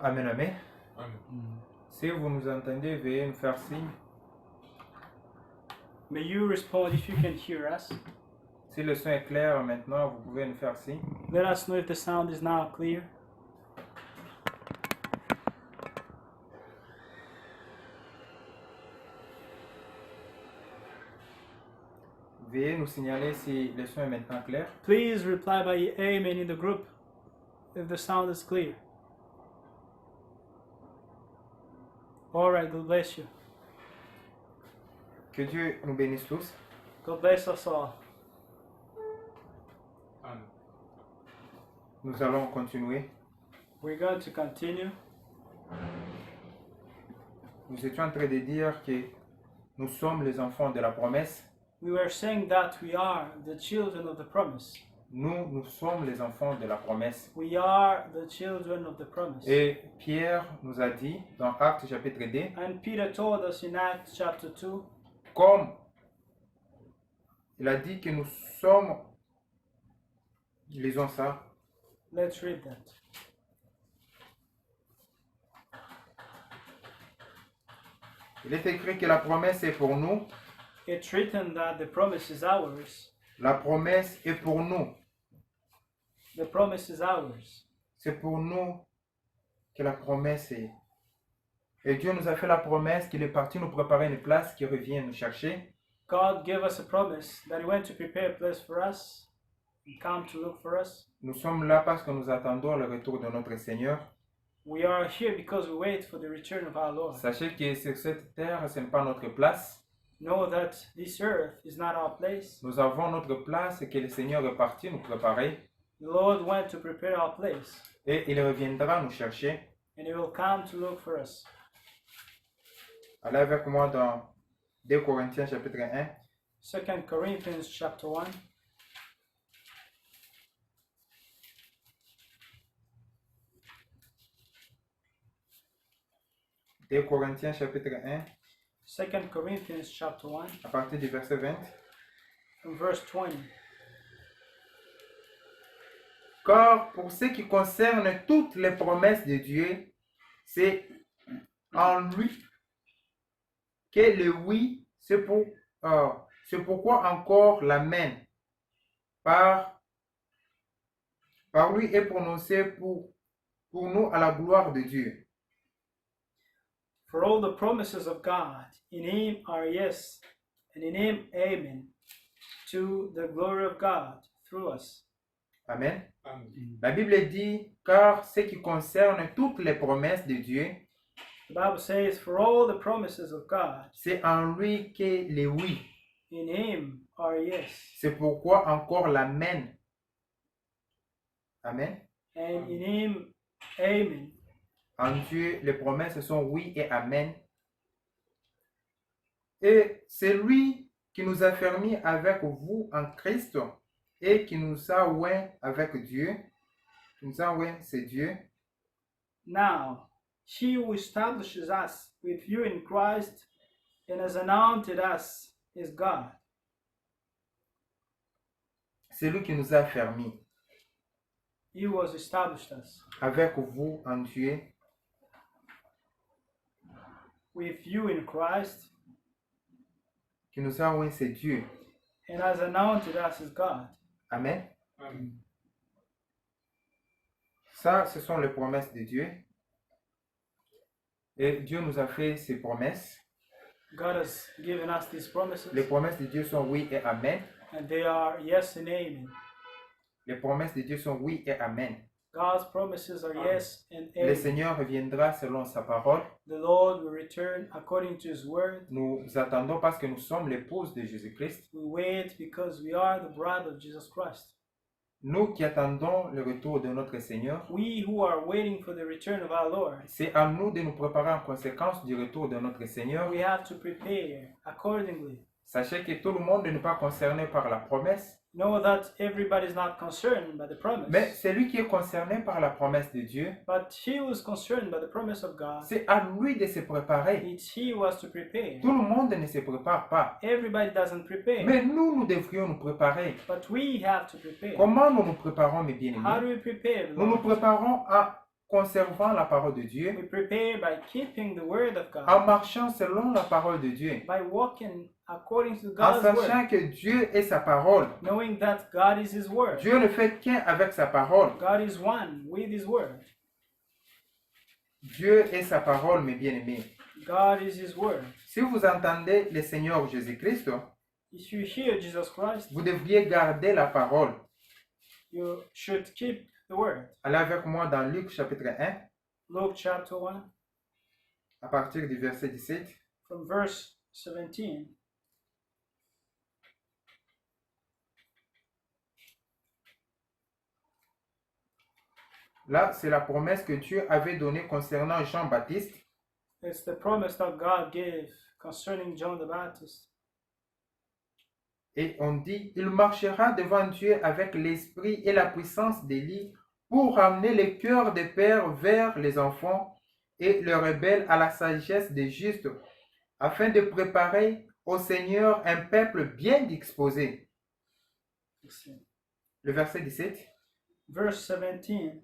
Amen, amen. Amen. Si vous nous entendez, veuillez nous faire signe. May you respond if you can hear us. Si le son est clair maintenant, vous pouvez nous faire signe. Let us know if the sound is now clear. Veuillez nous signaler si le son est maintenant clair. Please reply by amen in the group if the sound is clear. All right, God bless you. Que Dieu nous bénisse tous. God bless us all. Amen. Nous allons continuer. We're going to continue. Nous étions en train de dire que nous sommes les enfants de la promesse. We were saying that we are the children of the promise. Nous sommes les enfants de la promesse. We are the children of the promise. Et Pierre nous a dit dans Actes chapitre 2, And Peter told us in Acts chapter 2, comme il a dit que nous sommes, lisons ça, let's read that. il est écrit que la promesse est pour nous. It's written that the promise is ours. La promesse est pour nous. The promise is ours. C'est pour nous que la promesse est. Et Dieu nous a fait la promesse qu'il est parti nous préparer une place, qu'il revient nous chercher. God gave us a promise that He went to prepare a place for us and come to look for us. Nous sommes là parce que nous attendons le retour de notre Seigneur. We are here because we wait for the return of our Lord. Sachez que sur cette terre, ce n'est pas notre place. Know that this earth is not our place. Nous avons notre place et que le Seigneur est parti nous préparer. The Lord went to prepare our place, Et il reviendra nous chercher. and He will come to look for us. Allez avec moi dans 2 Corinthiens chapitre 1. 2 Corinthians chapter 1. Deux Corinthiens chapitre 1, 2 Corinthians chapter 1 à partir du verset 20. and verse 20. Car pour ce qui concerne toutes les promesses de Dieu, c'est en lui que le oui, c'est pourquoi encore l'amen par lui est prononcé pour nous à la gloire de Dieu. For all the promises of God in Him are yes, and in Him amen, to the glory of God through us. Amen. Amen. La Bible dit, car ce qui concerne toutes les promesses de Dieu, The Bible says, for all the promises of God c'est en lui que le oui. in Him are yes, C'est pourquoi encore l'amen. Amen. and in Him amen. En Dieu, les promesses sont oui et amen. Et c'est lui qui nous a fermés avec vous en Christ et qui nous a oints avec Dieu. Qui nous a oints, c'est Dieu. Now, He who establishes us with you in Christ and has anointed us is God. C'est lui qui nous a fermés He who has established us avec vous en Dieu. with you in Christ Qui nous a oints, c'est Dieu. and has anointed us is God. Amen. Amen. Ça, ce sont les promesses de Dieu. Et Dieu nous a fait ces promesses. God has given us these promises, Les promesses de Dieu sont oui et amen. and they are yes and amen. Les promesses de Dieu sont oui et amen. God's promises are yes and Le amen. Seigneur reviendra selon sa parole. The Lord will return according to His word. Nous attendons parce que nous sommes l'épouse de Jésus-Christ. We wait because we are the bride of Jesus Christ. Nous qui attendons le retour de notre Seigneur, We who are waiting for the return of our Lord, c'est à nous de nous préparer en conséquence du retour de notre Seigneur. we have to prepare accordingly. Sachez que tout le monde n'est pas concerné par la promesse, Know that everybody is not concerned by the promise, mais celui qui est concerné par la promesse de Dieu, but he who is concerned by the promise of God, c'est à lui de se préparer. it's he who has to prepare. Tout le monde ne se prépare pas. Everybody doesn't prepare, Mais nous devrions nous préparer. but we have to prepare. Comment nous nous préparons, mes How bien-aimés? do we prepare? Nous nous Lord? préparons à conservant la parole de Dieu, We prepare by keeping the word of en God, marchant selon la parole de Dieu, by walking according to en God's sachant word, que Dieu est sa parole. knowing that God is His word. Dieu ne fait qu'un avec sa parole. God is one with His word. Dieu est sa parole, mes bien-aimés. God is His word. Si vous entendez le Seigneur Jésus-Christ, If you hear Jesus Christ, vous devriez garder la parole. you should keep the word. Allez avec moi dans Luc chapitre 1, Luke chapter 1, à partir du verset 17. from verse 17. Là, c'est la promesse que Dieu avait donnée concernant Jean-Baptiste. It's the promise that God gave concerning John the Baptist. Et on dit, il marchera devant Dieu avec l'esprit et la puissance d'Élie pour ramener les cœurs des pères vers les enfants et les rebelles à la sagesse des justes, afin de préparer au Seigneur un peuple bien disposé. Le verset 17. Verse 17.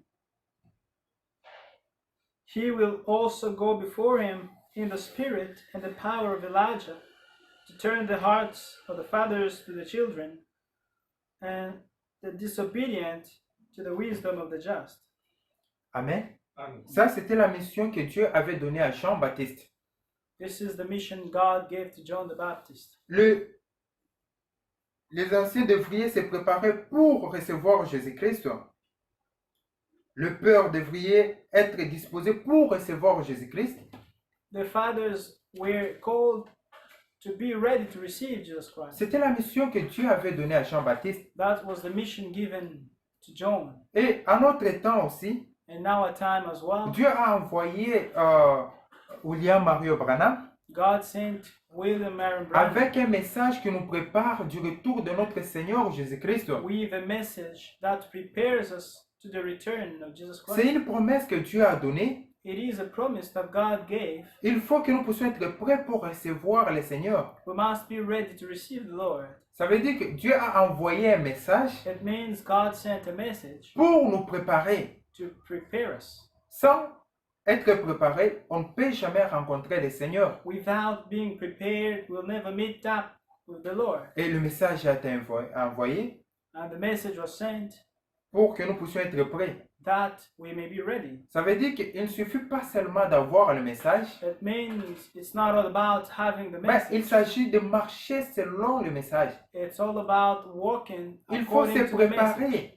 He will also go before him in the spirit and the power of Elijah, to turn the hearts of the fathers to the children, and the disobedient to the wisdom of the just. Amen. Ça, c'était la mission que Dieu avait donnée à Jean-Baptiste. This is the mission God gave to John the Baptist. Les anciens devraient se préparer pour recevoir Jésus-Christ. Le père devrait être disposé pour recevoir Jésus-Christ. The fathers were called to be ready to receive Jesus Christ. C'était la mission que Dieu avait donnée à Jean-Baptiste. That was the mission given to John. Et en notre temps aussi, And now a time as well, Dieu a envoyé William Mario Branham God sent William Marion Branham avec un message qui nous prépare du retour de notre Seigneur Jésus-Christ. with a message that prepares us to the return of Jesus C'est Christ. une promesse que Dieu a donnée. It is a promise that God gave. Il faut que nous puissions être prêts pour recevoir le Seigneur. We must be ready to receive the Lord. Ça veut dire que Dieu a envoyé un message It means God sent a message pour nous préparer. to prepare us. Sans être préparé, on ne peut jamais rencontrer le Seigneur. Without being prepared, we'll never meet up with the Lord. Et le message a été envoyé And the message was sent pour que nous puissions être prêts. that we may be ready. Ça veut dire qu'il ne suffit pas seulement d'avoir le message, It means it's not all about having the mais il message. s'agit de marcher selon le message. It's all about walking Il faut se according to the message. préparer.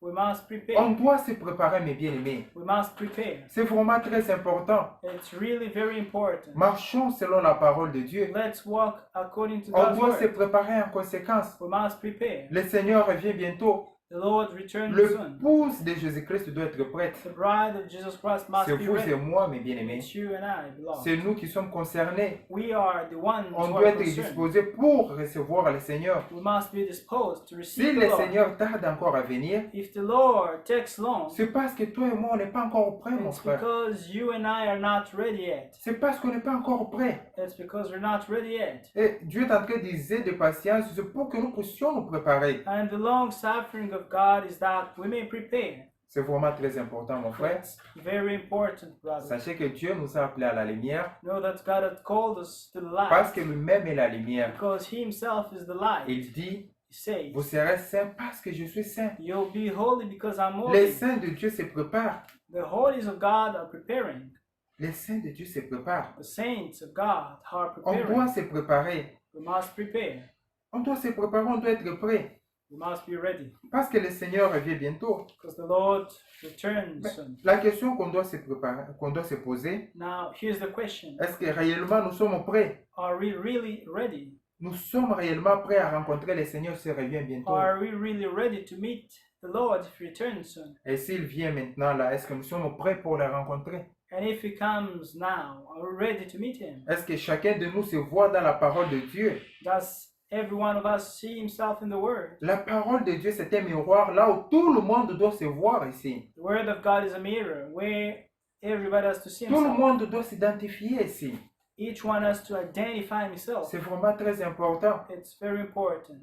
We must On prepare. doit se préparer, mes bien-aimés. We must prepare. C'est vraiment très important. It's really very important. Marchons selon la parole de Dieu. Let's walk according to On God's doit se word. préparer en conséquence. We must prepare. Le Seigneur revient bientôt. The Lord returns soon. L'épouse de Jésus-Christ doit être prête. The bride of Jesus Christ must C'est be vous et ready. moi, mes bien-aimés. It's you and I, beloved. C'est nous qui sommes concernés. We are the ones On who doit are être concerned. disposés pour recevoir le Seigneur. We must be disposed to Si receive the le Lord. Seigneur tarde encore à venir, If the Lord takes long, c'est parce que toi et moi, on n'est pas encore prêts, mon it's frère. because you and I are not ready yet. C'est parce qu'on n'est pas encore prêts. It's because we're not ready yet. Et Dieu est en train d'user de patience c'est pour que nous puissions nous préparer. And the long suffering of God is that we may prepare. C'est vraiment très important, mon frère. It's very important, brother. Sachez que Dieu nous a appelés à la lumière Know that God had called us to the parce light que lui-même est la lumière. because He Himself is the light. Il dit, He says, vous serez saints parce que je suis saint. "You'll be holy because I'm Les holy." saints de Dieu se préparent. The holies of God are preparing. Les saints de Dieu se préparent. The saints of God are On doit preparing. se préparer. We must prepare. On doit se préparer, on doit être prêt. We must be ready Parce que le Seigneur revient bientôt. because the Lord returns soon. La question qu'on doit se préparer, qu'on doit se poser, Now, here's the question. est-ce que réellement nous sommes prêts? Are we really ready? Nous sommes réellement prêts à rencontrer le Seigneur s'il revient bientôt. Are we really ready to meet the Lord if He returns soon? Et s'il vient maintenant là, est-ce que nous sommes prêts pour le rencontrer? And if He comes now, are we ready to meet Him? Est-ce que chacun de nous se voit dans la parole de Dieu? Does every one of us see himself in the Word? La parole de Dieu, c'est un miroir là où tout le monde doit se voir ici. The Word of God is a mirror where everybody has to see Tout le himself. monde doit s'identifier ici. Each one has to identify himself. C'est vraiment très important. It's very important.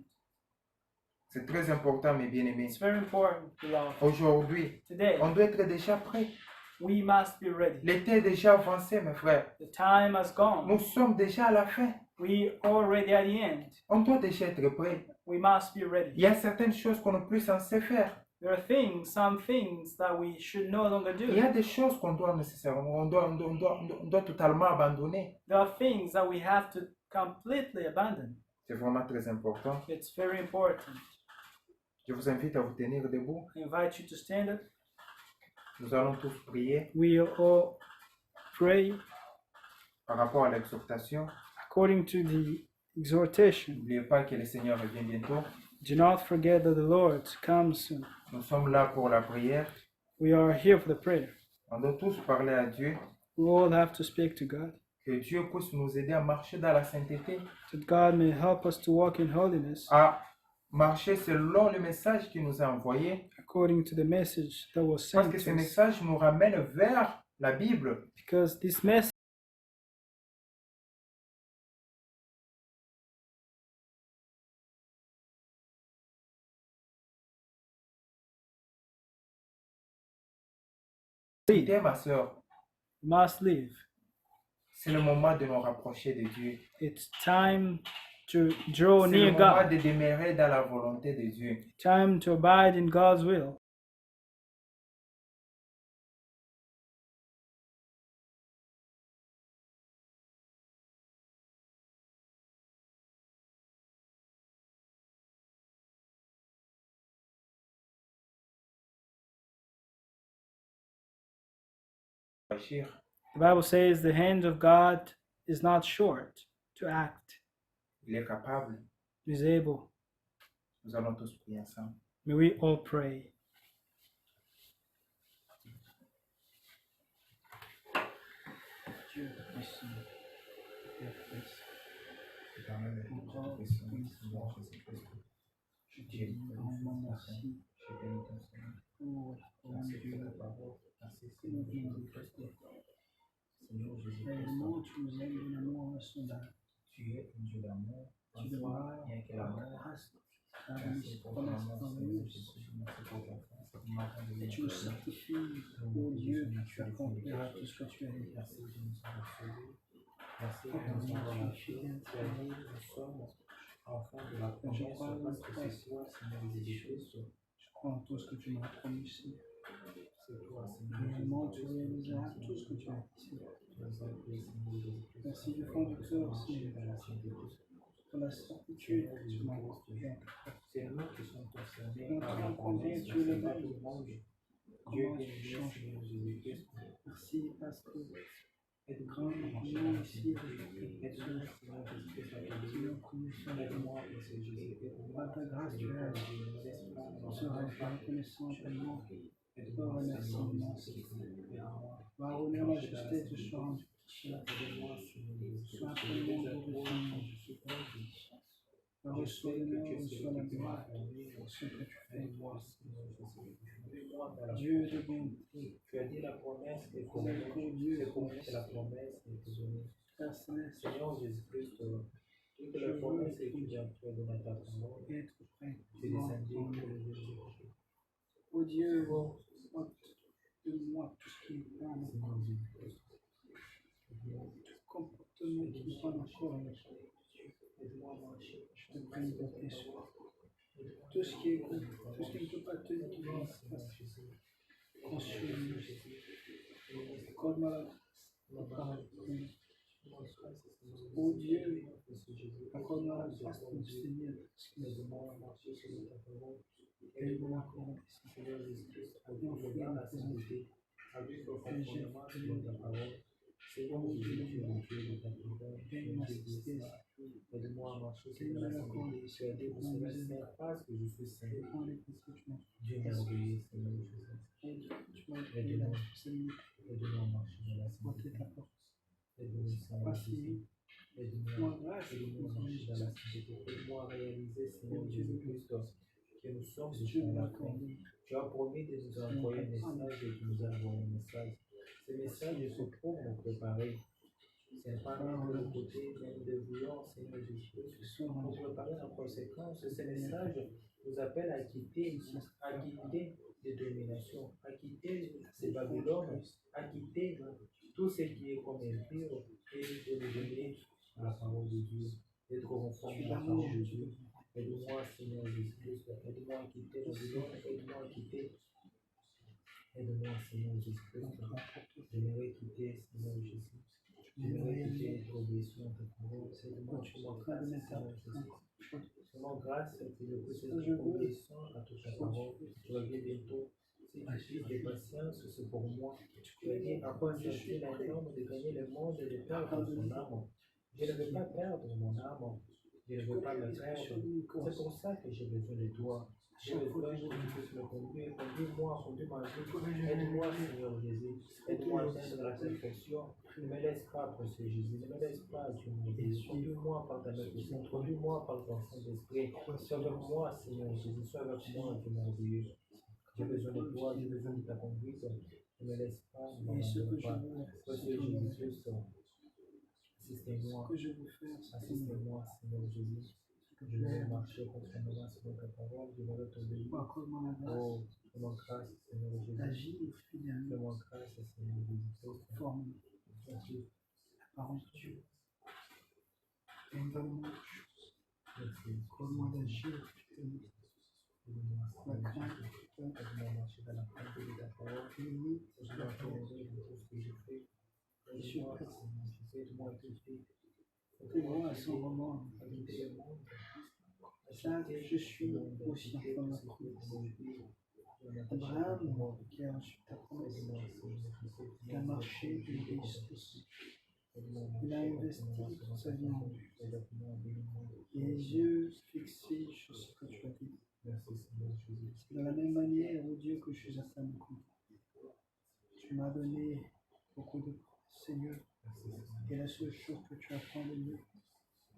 C'est très important, mes bien-aimés. It's very important, beloved. Aujourd'hui, Today, on doit être déjà prêt. we must be ready. L'été est déjà avancé, mes frères. The time has gone. Nous sommes déjà à la fin. We are already at the end. On doit déjà être prêt. We must be Il ready. y a certaines choses qu'on n'est plus censé faire. There are things, some things that we should no longer Il y a do. des choses qu'on doit nécessairement, on doit totalement abandonner. There are things that we have to completely abandon. C'est vraiment très important. It's very important. Je vous invite à vous tenir debout. I invite you to stand up. Nous allons tous prier We'll all pray par rapport à l'exhortation. according to the exhortation. N'oubliez pas que le Seigneur revient bientôt. Do not forget that the Lord comes soon. Nous sommes là pour la prière. We are here for the prayer. On doit tous parler à Dieu. We all have to speak to God, Que Dieu puisse nous aider à marcher dans la sainteté, that God may help us to walk in holiness à marcher selon le message qu'il nous a envoyé. according to the message that was Parce sent que ce to us. message nous ramène vers la Bible. Because this message Écoutez, ma soeur, must live. c'est le moment de nous rapprocher de Dieu. It's time to draw C'est le near moment God. de demeurer dans la volonté de Dieu. Time to abide in God's will. Agir. The Bible says the hand of God is not short to act. Il est capable. He is able. Nous allons tous prier ensemble. May we all pray. Dieu, merci. Éternel, Encore je te prie, une Seigneur fois, Jésus-Christ. je te dis vraiment merci Je bénis ton Seigneur. pour ton Merci Dieu. pour ta parole. Merci, Que nous Seigneur venons de Jésus-Christ. Christ. Seigneur Réellement, Jésus-Christ, tu nous aimes d'un amour insondable. tu es un Dieu d'amour. Tu En demeures toi, rien que par l'amour. grâce, ta Merci pour ton promesse amour, en Seigneur nous. Jésus. Merci pour ta force. Pour m'attendre de Et tu nous l'Éternel. certifies, ô Dieu, que tu accompliras tout ce que tu as dit. Merci de nous avoir sauvés. Merci de nous Pardonne-moi, avoir tu es lâchés. fidèle. Tu as dit, nous sommes enfants de la Je promesse crois en parce que toi. c'est toi, Seigneur Jésus-Christ. Je crois en tout ce que tu m'as promis, Seigneur. C'est toi, Seigneur Réellement, tu Jésus-Christ. réaliseras tout ce que tu as dit, Seigneur. Tu nous as appelés, Seigneur Jésus-Christ. Merci du fond du cœur, Seigneur, Dans la sainteté. pour la certitude que tu m'as accordée. C'est nous qui sommes concernés Nous par la tenons combien promesse. tu es le C'est pas même. tout le monde. Dieu Comment est tu Dieu, changes. Seigneur Jésus-Christ. Merci parce que Aide-moi quand à marcher nous dans la ici, sainteté. Aide-moi, Seigneur Jésus-Christ, à qui t'obéir. nous connaissons, Aide-moi, Seigneur Jésus. Aide-moi, par ta grâce, tu Seigneur es Jésus. Ne laisse pas on mon sera enfant. reconnaissant tellement. Aide-moi, Remercie, Seigneur merci. Jésus-Christ. Aide-moi. Va honneur, majesté te soit rendu. Aide-moi, Seigneur Jésus-Christ. Sois Je tellement les adore, glorifié. je suis content. Va Je reçois sais que l'honneur, tu es reçois la celui qui m'a gloire formé. pour ce que tu fais. Aide-moi, Seigneur Jésus. Aide-moi dans la Dieu de bonté, Tu as dit la promesse est pour c'est pour nous. Dieu, C'est pour nous que la promesse est pour nous. Père céleste, Seigneur Jésus-Christ, toutes Je les veux promesses que écouter. tu as faites dans ta parole, être prêt. tu les indiques pour les Jésus-Christ. Ô Dieu, ôte de moi tout ce qui est pas en Seigneur Jésus-Christ. tout comportement qui n'est pas encore avec toi. Aide-moi à marcher. Je te prie de tes soins. Tout ce qui est tout ce qui ne peut pas te guider, consume. Accorde-moi la grâce de parler. Ô Dieu, accorde-moi la grâce de Seigneur. Aide-moi à marcher sur ta parole. Aide-moi à accorder. Seigneur Jésus-Christ, avec le dans la sainteté, avec le fondement sur ta parole. Seigneur Jésus, tu es le Dieu de ta parole. Tu es le Dieu de ça. Aide-moi à marcher sur la sainteté. Tu as dit, vous serez saint parce que je suis saint. Dieu merveilleux, Seigneur Jésus. Aide-nous. Aide-nous à marcher dans la sainteté. Aide-nous, Seigneur Jésus. Aide-nous à marcher dans la sainteté. Aide-moi à réaliser, Seigneur Jésus-Christ, que nous sommes dans la fin. Tu as promis de nous envoyer un message et tu nous as envoyé un message. Ce message se trouve nous préparer. Ce n'est pas nous de côté, mais nous devrions, Seigneur Jésus-Christ, nous préparer en conséquence. Ce message nous appelle à quitter de domination, à quitter ces Babylone, à quitter tout ce qui est comme impur et de devenir à la parole de Dieu, d'être conforme à la parole de Dieu. Aide-moi, Seigneur Jésus-Christ, aide-moi à quitter Babylone, aide-moi à quitter. Aide-moi, Seigneur Jésus-Christ. J'aimerais quitter, Seigneur Jésus. J'aimerais quitter être obéissant à ta parole. Aide-moi, fais-moi grâce, Seigneur Jésus. Fais-moi grâce que je puisse être obéissant à toute ta parole. Tu reviens bientôt. Si tu suis de patience, c'est pour moi. Tu as dit, après je suis un homme de gagner le monde et de perdre son âme. Je ne veux pas perdre mon âme. Je ne veux pas me perdre. C'est pour ça que j'ai besoin de toi. J'ai besoin que tu puisses me conduire. Conduis-moi, conduis ma vie. Aide-moi, Seigneur Jésus. Aide-moi à atteindre la perfection. Ne me laisse pas, Précieux Jésus. Ne me laisse pas, Dieu mon Dieu. Conduis-moi par ta main puissante. Conduis-moi par ton Saint-Esprit. Sois avec moi, Seigneur Jésus. Sois avec moi, Dieu mon Dieu. J'ai besoin de toi. J'ai besoin de ta conduite. Ne me laisse pas. Ne m'abandonne pas. Précieux Jésus-Christ. Assistez-moi, assistez-moi, Seigneur Jésus. Je veux marcher conformément selon ta parole, je veux t'obéir. Oh, fais-moi grâce, Seigneur Jésus. Fais-moi grâce, Seigneur Jésus. Forme la parole de Dieu. Merci. Comment d'agir, la crainte, comment marcher dans la crainte de ta parole. Je dois tolérer de tout ce que je fais. Aide-moi, Seigneur Jésus, aide-moi à te faire. Aide-moi à son moment, à quitter le monde. Ça, je suis aussi enfant de la promesse. Abraham, qui a reçu ta promesse, il a marché d'une obéissance. Il a investi toute sa vie en Dieu. Les yeux fixés sur ce que tu as dit. C'est de la même manière, ô Dieu, que je suis à ta main. Tu m'as donné beaucoup de Seigneur. Et la seule chose que tu apprends de nous,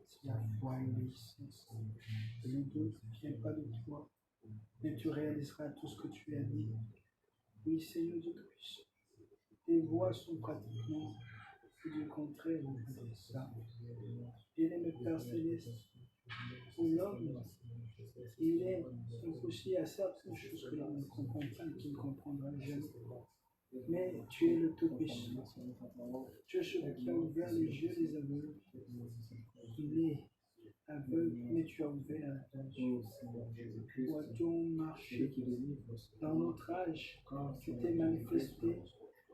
c'est la foi et l'obéissance. Le doute ne vient pas de toi, mais tu réaliseras tout ce que tu as dit. Oui, Seigneur Dieu Tout-Puissant, tes voies sont pratiquement du contraire de ça. Bien-aimé Père Céleste, pour l'homme, il est impossible à certaines choses que l'homme ne comprend pas et qu'il ne comprendra jamais. Mais tu es le Tout-Puissant. Tu es celui qui a ouvert les yeux des aveugles. Il est aveugle, mais tu as ouvert la yeux. Doit-on marcher dans notre âge? Tu t'es manifesté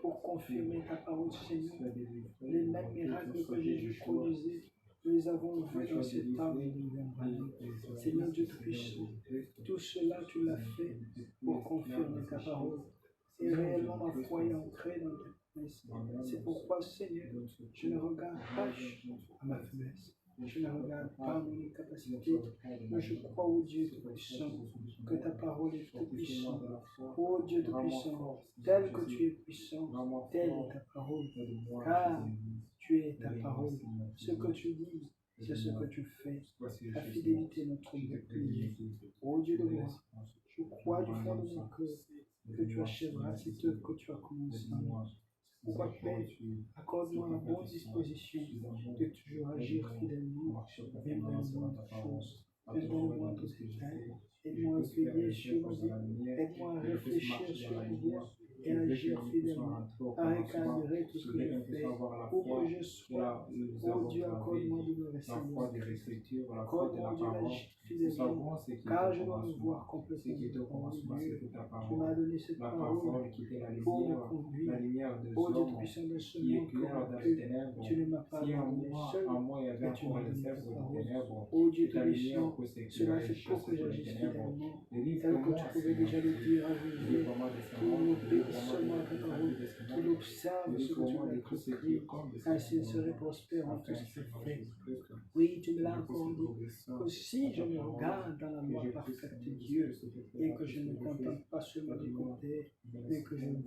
pour confirmer ta parole, Seigneur. Les mêmes miracles que Jésus produisait, nous les avons vus dans cet temps de Seigneur Dieu Tout-Puissant, tout cela tu l'as fait pour confirmer ta parole. Et réellement ma foi est ancrée dans ta promesse. C'est pourquoi, Seigneur, je ne regarde pas à ma faiblesse. Je ne regarde pas mon incapacité, mais je crois au Dieu Tout-Puissant, que ta parole est tout-puissante. Ô Dieu Tout-Puissant, tel que tu es puissant, telle est ta parole, car tu es ta parole. Ce que tu dis, c'est ce que tu fais. Ta fidélité est notre bouclier. Ô Dieu de gloire, je crois du fond de mon cœur que tu achèveras cette œuvre que tu as commencée en moi. Pourquoi, Père, accorde-moi la bonne disposition de toujours agir fidèlement, même dans les moindres choses, même dans les moindres détails. Aide-moi à veiller sur ma vie, aide-moi à réfléchir sur ma voie et à agir fidèlement, à recadrer tout ce que je fais, pour que je sois, oh Dieu, accorde-moi de me ressembler. Accorde-moi Dieu d'agir fidèlement, car je dois me voir complètement. Tu m'as donné cette parole pour me conduire. Oh Dieu Tout-Puissant de ce monde corrompu, tu ne m'as pas abandonné seul, mais tu m'as donné ta parole. Oh Dieu Tout-Puissant, cela c'est pour que j'agisse fidèlement, tel que tu pouvais déjà le dire à Jésus, qu'il obéisse seulement à ta parole, qu'il observe ce que tu m'as prescrit, ainsi il serait prospère en tout ce qu'il fait. Oui, tu me l'as encore dit, que si je me regarde dans la loi parfaite de Dieu, et que je ne me contente pas seulement du côté, mais que je vis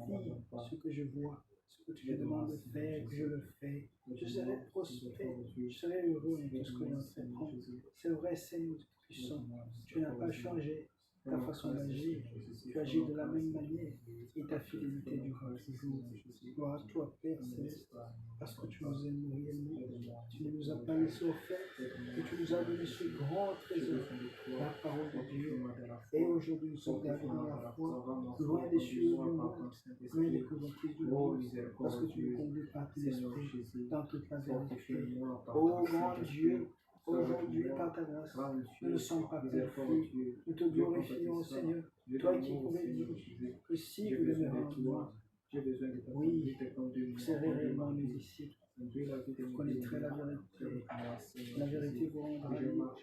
ce que je vois, ce que tu me demandes de faire, que je le fais, je serai prospère, je serai heureux en tout ce que j'entreprends. C'est vrai, Seigneur Tout-Puissant, tu n'as pas changé, ta façon d'agir. Tu agis de la même manière et ta fidélité durera toujours. Gloire à toi, Père Céleste, parce que tu nous aimes réellement. Tu ne nous as pas laissé offert et tu nous as donné ce grand trésor, la parole de Dieu. Et aujourd'hui, nous sommes gardés dans la foi, loin des cieux du monde, loin des convoitises du monde, parce que tu nous conduis par ton esprit dans toute la vérité. Ô grand Dieu, aujourd'hui, par ta grâce, nous ne sommes pas perfus. Nous te glorifions, Seigneur. Toi qui pouvais dire que si vous demeurez en moi, oui, vous serez réellement mes disciples. Vous connaîtrez la vérité. La vérité vous rendra libre.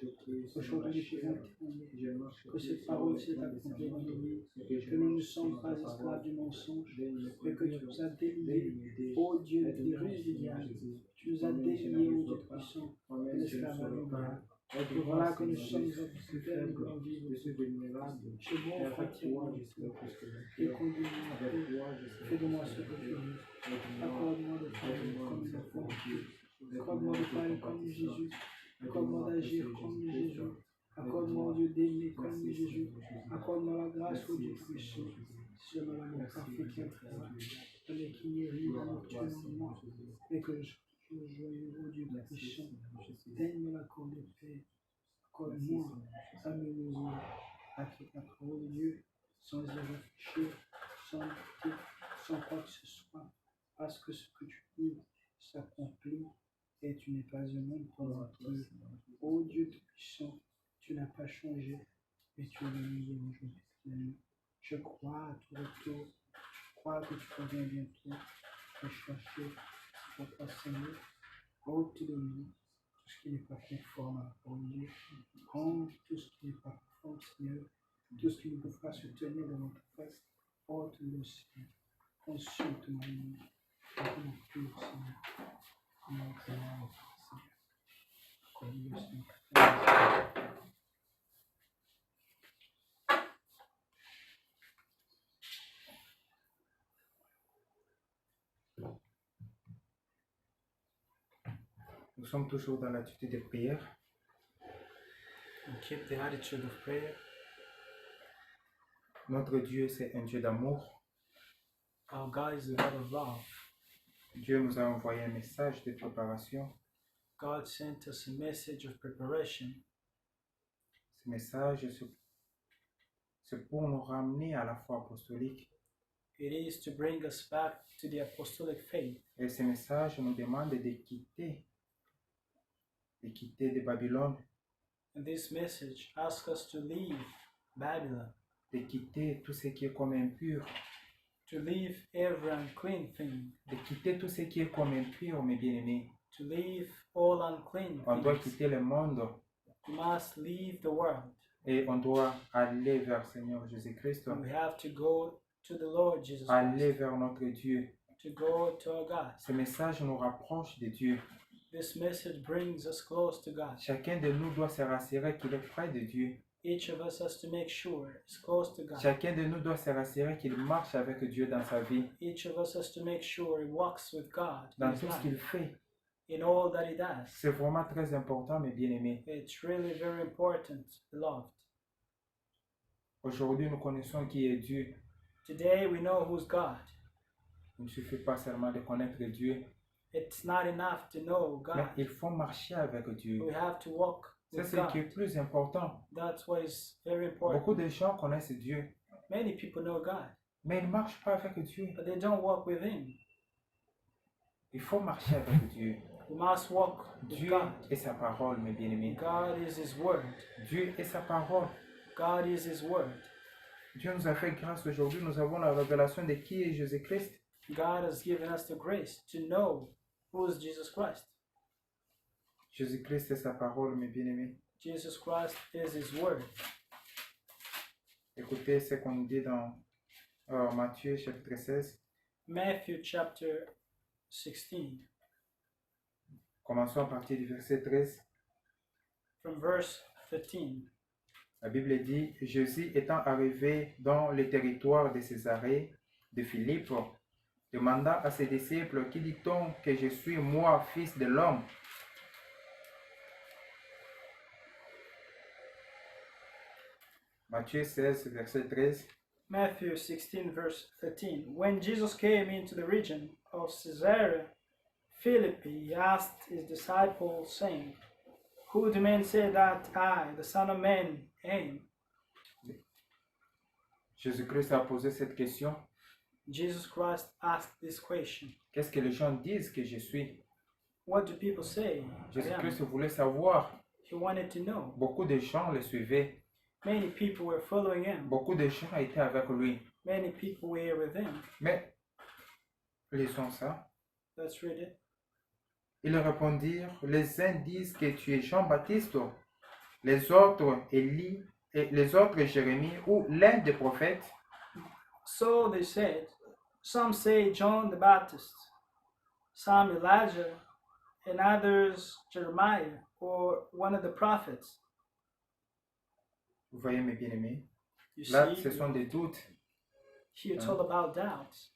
Aujourd'hui, nous pouvons témoigner que cette parole s'est accomplie dans nos vies, que nous ne sommes pas esclaves du mensonge, mais que tu nous as déliés, ô Dieu, des ruses du diable. Tu nous as déliés, ô Dieu puissant, de l'esclavage du diable. Et voilà que nous sommes observés de nos vies. Je m'offre entièrement et conduis-moi en paix. Fais de moi ce que tu veux. Accorde-moi de parler comme une enfant. Accorde-moi de parler comme Jésus. Accorde-moi d'agir comme Jésus. Accorde-moi, Dieu, d'aimer comme Jésus. Accorde-moi la grâce, ô Dieu puissant. C'est l'amour parfait qui entraînera, mais qui guérit nocturnement, et que je sois joyeux, ô Dieu puissant. Daigne me l'accorder, Père. Accorde-moi à me mesurer à toute la parole de Dieu, sans y réfléchir, sans douter, sans quoi que ce soit, parce que ce que tu dis s'accomplit et tu n'es pas un homme pour mentir. Ô Dieu puissant, tu n'as pas changé, mais tu es le même aujourd'hui. Je crois à tout retour, je crois que tu reviens bientôt, je chercher pour toi, Seigneur, ôte de nous tout ce qui n'est pas conforme à la parole de Dieu, rends tout ce qui n'est pas conforme, Seigneur, tout ce qui ne peut pas se tenir dans notre face, ôte-le, Seigneur, consulte ma vie, ôte-le pur, Seigneur, ôte-le, Seigneur, accorde-le, Seigneur. Nous sommes toujours dans l'attitude de prière. And keep the attitude of prayer. Notre Dieu, c'est un Dieu d'amour. Our God is a God of love. Dieu nous a envoyé un message de préparation. God sent us a message of preparation. Ce message, c'est pour nous ramener à la foi apostolique. It is to bring us back to the apostolic faith. Et ce message nous demande de quitter de Babylone, And this message asks us to leave Babylon, de quitter tout ce qui est comme impur, to leave every unclean thing, de quitter tout ce qui est comme impur, mes bien-aimés. to leave all unclean On doit things. quitter le monde We must leave the world. et on doit aller vers le Seigneur Jésus-Christ, And we have to go to the Lord Jesus aller Christ, vers notre Dieu. to go to our God. Ce message nous rapproche de Dieu. This message brings us close to God. Chacun de nous doit se rassurer qu'il est près de Dieu. Each of us has to make sure he's close to God. Chacun de nous doit se rassurer qu'il marche avec Dieu dans sa vie, Each of us has to make sure he walks with God in dans his tout ce life, qu'il fait. in all that he does. C'est vraiment très important, mes bien-aimés. It's really very important, beloved. Aujourd'hui, nous connaissons qui est Dieu. Today we know who's God. Il ne suffit pas seulement de connaître Dieu, It's not enough to know mais God. il faut marcher avec Dieu. We have to walk C'est with ce qui est God. plus important. That's what is very important. Beaucoup de gens connaissent Dieu, Many people know God, mais ils ne marchent pas avec Dieu. but they don't walk with Him. Il faut marcher avec Dieu. We must walk with Dieu God. est sa parole, mes bien-aimés. God is His Word. Dieu est sa parole. God is His Word. Dieu nous a fait grâce aujourd'hui. Nous avons la révélation de qui est Jésus-Christ. God has given us the grace to know who is Jesus Christ. Jésus-Christ est sa parole, mes bien-aimés. Jesus Christ is His Word. Écoutez ce qu'on dit dans Matthieu chapitre 16. Matthew chapter 16, Commençons à partir du verset 13. from verse 13. La Bible dit, Jésus étant arrivé dans le territoire de Césarée de Philippe, demanda à ses disciples, qui dit-on que je suis moi, fils de l'homme? Matthieu 16, verset 13. Matthew 16, verse 13. When Jesus came into the region of Caesarea Philippi, he asked his disciples, saying, Who do men say that I, the Son of Man, am? Jésus-Christ a posé cette question. Jesus Christ asked this question. Qu'est-ce que les gens disent que je suis? What do people say? I am? Jésus-Christ voulait savoir. He wanted to know. Beaucoup de gens le suivaient. Many people were following him. Beaucoup de gens étaient avec lui. Many people were with him. Mais, lisons ça. Let's read it. Ils répondirent, les uns disent que tu es Jean-Baptiste, les autres Élie, et les autres Jérémie ou l'un des prophètes. So they said, some say John the Baptist, some Elijah, and others Jeremiah or one of the prophets. Vous voyez mes bien-aimés, You là see, ce sont des doutes. here it's all about doubts.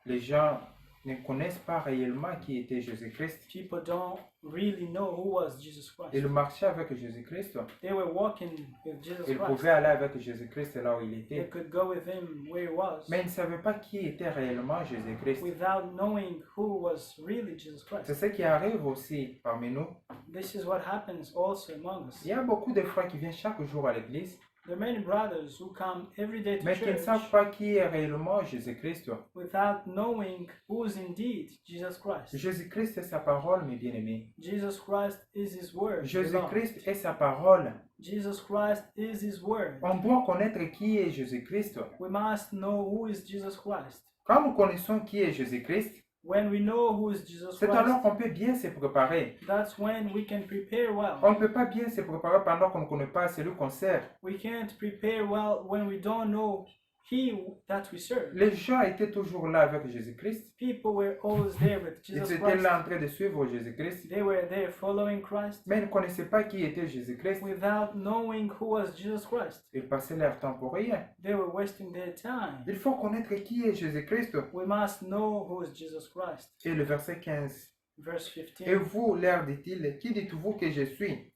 Les gens ne connaissent pas réellement qui était Jésus-Christ. People don't really know who was Jesus Christ. Ils marchaient avec Jésus-Christ. They were walking with Jesus Ils Christ. pouvaient aller avec Jésus-Christ là où il They était. could go with him where he was Mais ils ne savaient pas qui était réellement Jésus-Christ. without knowing who was really Jesus C'est Christ. ce qui arrive aussi parmi nous. This is what happens also among us. Il y a beaucoup de frères qui viennent chaque jour à l'église, There are many brothers who come every day to mais qui ne church savent pas qui est réellement Jésus-Christ. without knowing who is indeed Jesus Christ. Jésus-Christ est sa parole, mes bien-aimés. Jesus Christ is his word. beloved. Jésus-Christ est sa parole. Jesus Christ is his word. On doit connaître qui est Jésus-Christ. We must know who is Jesus Christ. Quand nous connaissons qui est Jésus-Christ, When we know who is Jesus c'est alors Christ, qu'on peut bien se préparer. that's when we can prepare well. On ne peut pas bien se préparer pendant qu'on ne connaît pas celui qu'on sert. We can't prepare well when we don't know he that we serve. Les gens étaient toujours là avec Jésus-Christ. People were always there with Ils Jesus étaient Christ. là en train de suivre Jésus-Christ. They were there following Christ Mais ils ne connaissaient pas qui était Jésus-Christ. without knowing who was Jesus Christ. Ils passaient leur temps pour rien. They were wasting their time. Il faut connaître qui est Jésus-Christ. We must know who is Jesus Christ. Et le verset 15. Verse Et 15. vous, leur dit-il, qui dites-vous que je suis?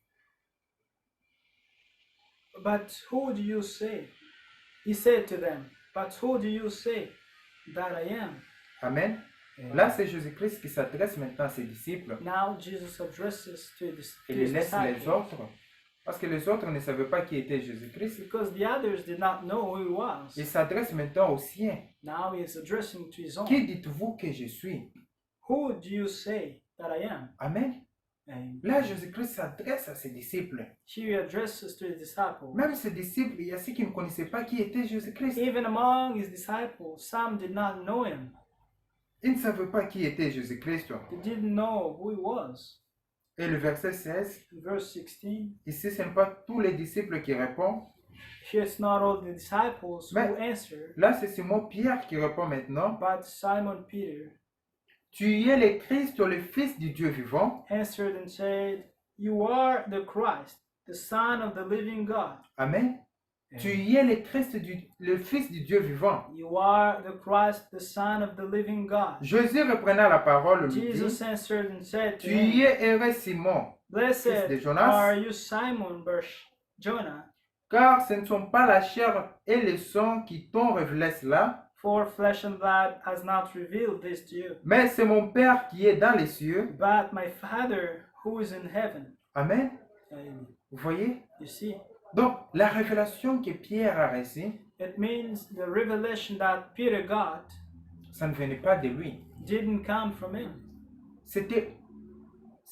But who do you say? He said to them, But who do you say that I am? Amen. Là, c'est Jésus-Christ qui s'adresse maintenant à ses disciples. Now Jesus addresses to Il his laisse les disciples autres. Parce que les autres ne savaient pas qui était Jésus-Christ. because the others did not know who he was. Il s'adresse maintenant aux siens. Now he is addressing to his own. Qui dites-vous que je suis? Who do you say that I am? Amen. And Là, Jésus-Christ s'adresse à ses disciples. he addresses to his disciples. Même ses disciples, il y a ceux qui ne connaissaient pas qui était Jésus-Christ. Even among his disciples, some did not know him. Ils ne savaient pas qui était Jésus-Christ. They didn't know who he was. Et le verset 16, Verse 16. ici, ce n'est pas tous les disciples qui répondent. Here it's not all the disciples who answer, Là, c'est Simon-Pierre qui répond maintenant. but Simon Peter Tu es le Christ, le Fils du Dieu vivant. answered and said, You are the Christ, the Son of the living God. Amen. Tu es le Christ, le Fils du Dieu vivant. You are the Christ, the Son of the living God. Jésus reprenant la parole lui Jesus dit, answered and said to Tu him, es heureux Simon, Blessed fils de Jonas, are you, Simon, Jonah, car ce ne sont pas la chair et le sang qui t'ont révélé cela, for flesh and blood has not revealed this to you, mais c'est mon Père qui est dans les cieux. but my Father who is in heaven. Amen. And Vous voyez? you see, Donc, la révélation que Pierre a reçue, it means the revelation that Peter got ça ne venait pas de lui. didn't come from him.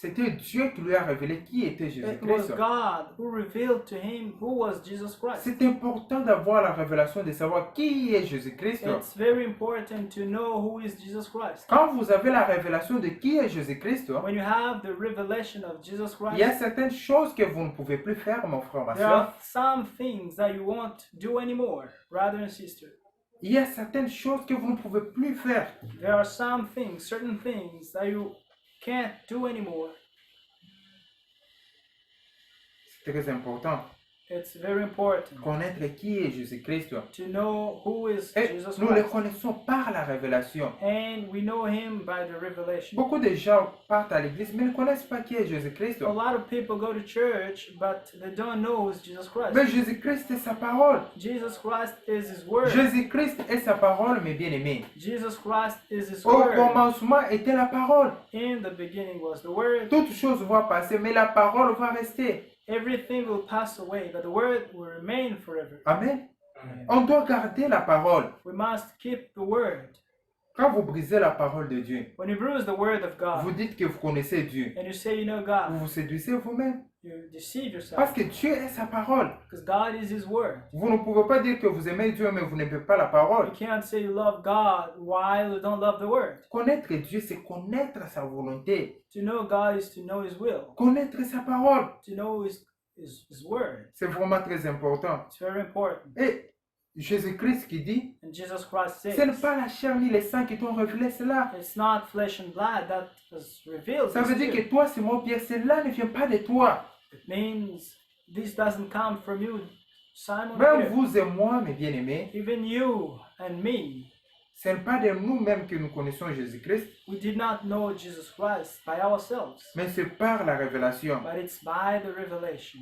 C'était Dieu qui lui a révélé qui était It was Jésus-Christ. God who revealed to him who was Jesus Christ. C'est important d'avoir la révélation, de savoir qui est Jésus-Christ. It's very important to know who is Jesus Christ. Quand vous avez la révélation de qui est Jésus-Christ, When you have the revelation of Jesus il y a Christ, certaines choses que vous ne pouvez plus faire, mon frère, ma there soeur. are some things that you won't do anymore, brother and sister. Il y a certaines choses que vous ne pouvez plus faire. There are some things, certain things that you can't do anymore. C'est très important. It's very important Connaître qui est Jésus-Christ. to know who is Et Jesus nous le Christ. connaissons par la révélation. And we know him by the revelation. Beaucoup de gens partent à l'église, mais ne connaissent pas qui est Jésus-Christ. A lot of people go to church, but they don't know who's Jesus Christ. Mais Jésus-Christ est sa parole. Jesus Christ is his word. Jésus-Christ est sa parole, mes bien-aimés. Jesus Christ is his Au word. commencement était la parole. In the beginning was the word. Toutes choses vont passer, mais la parole va rester. Everything will pass away, but the word will remain forever. Amen. On doit garder la parole. We must keep the word. Quand vous brisez la parole de Dieu, When you bruise the word of vous God dites que vous connaissez Dieu. and you say you know Vous God, vous séduisez vous-même. you deceive Parce yourself que Dieu est sa parole. because God is his word. Vous ne pouvez pas dire que vous aimez Dieu, mais vous n'aimez pas la parole. You can't say you love God while you don't love the word. Connaître Dieu, c'est connaître sa volonté. To know God is to know his will, Connaître sa parole. to know his word. C'est vraiment très important. It's very important. Et Jésus-Christ qui dit, And Jesus Christ ce n'est says, pas la chair ni les sangs qui t'ont révélé cela. it's not flesh and blood that has revealed Ça veut this dire to you. que toi, Simon Pierre, cela ne vient pas de toi. It means this doesn't come from you, Simon Même Peter. vous et moi, mes bien-aimés, Even you and me, ce n'est pas de nous-mêmes que nous connaissons Jésus-Christ, we did not know Jesus Christ by ourselves, mais c'est par la révélation. but it's by the revelation.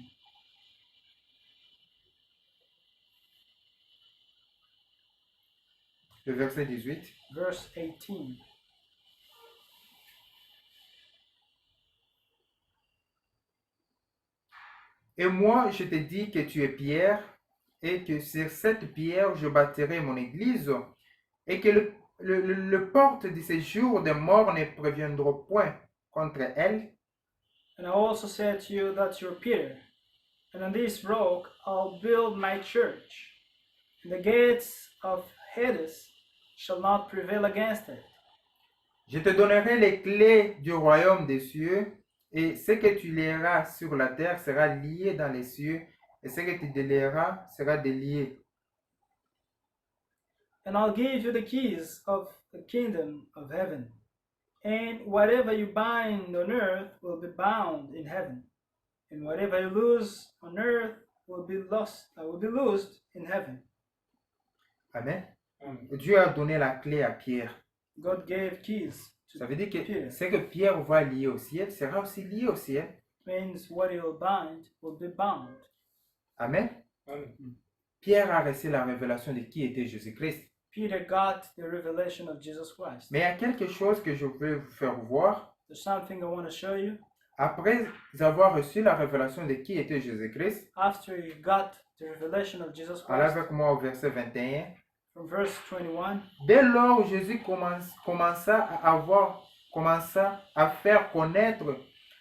Le verset 18. Verse 18. Et moi, je te dis que tu es Pierre, et que sur cette pierre, je bâtirai mon église, et que le porte de ces jours des morts ne préviendra point contre elle. And I also said to you that you're Peter, and on this rock I'll build my church, and the gates of Hades shall not prevail against it. Je te donnerai les clés du royaume des cieux, et ce que tu lieras sur la terre sera lié dans les cieux, et ce que tu délieras sera délié. And I'll give you the keys of the kingdom of heaven. And whatever you bind on earth will be bound in heaven. And whatever you loose on earth will be loosed in heaven. Amen. Dieu a donné la clé à Pierre. God gave keys to Ça veut dire que Pierre. ce que Pierre va lier au ciel sera aussi lié au ciel. Means what he will bind will be bound. Amen. Pierre a reçu la révélation de qui était Jésus-Christ. Peter got the revelation of Jesus Christ. Mais il y a quelque chose que je veux vous faire voir. There's something I want to show you. Après avoir reçu la révélation de qui était Jésus-Christ, After you got the revelation of Jesus allez Christ, avec moi au verset 21. from verse 21, Dès lors, Jésus commença à faire connaître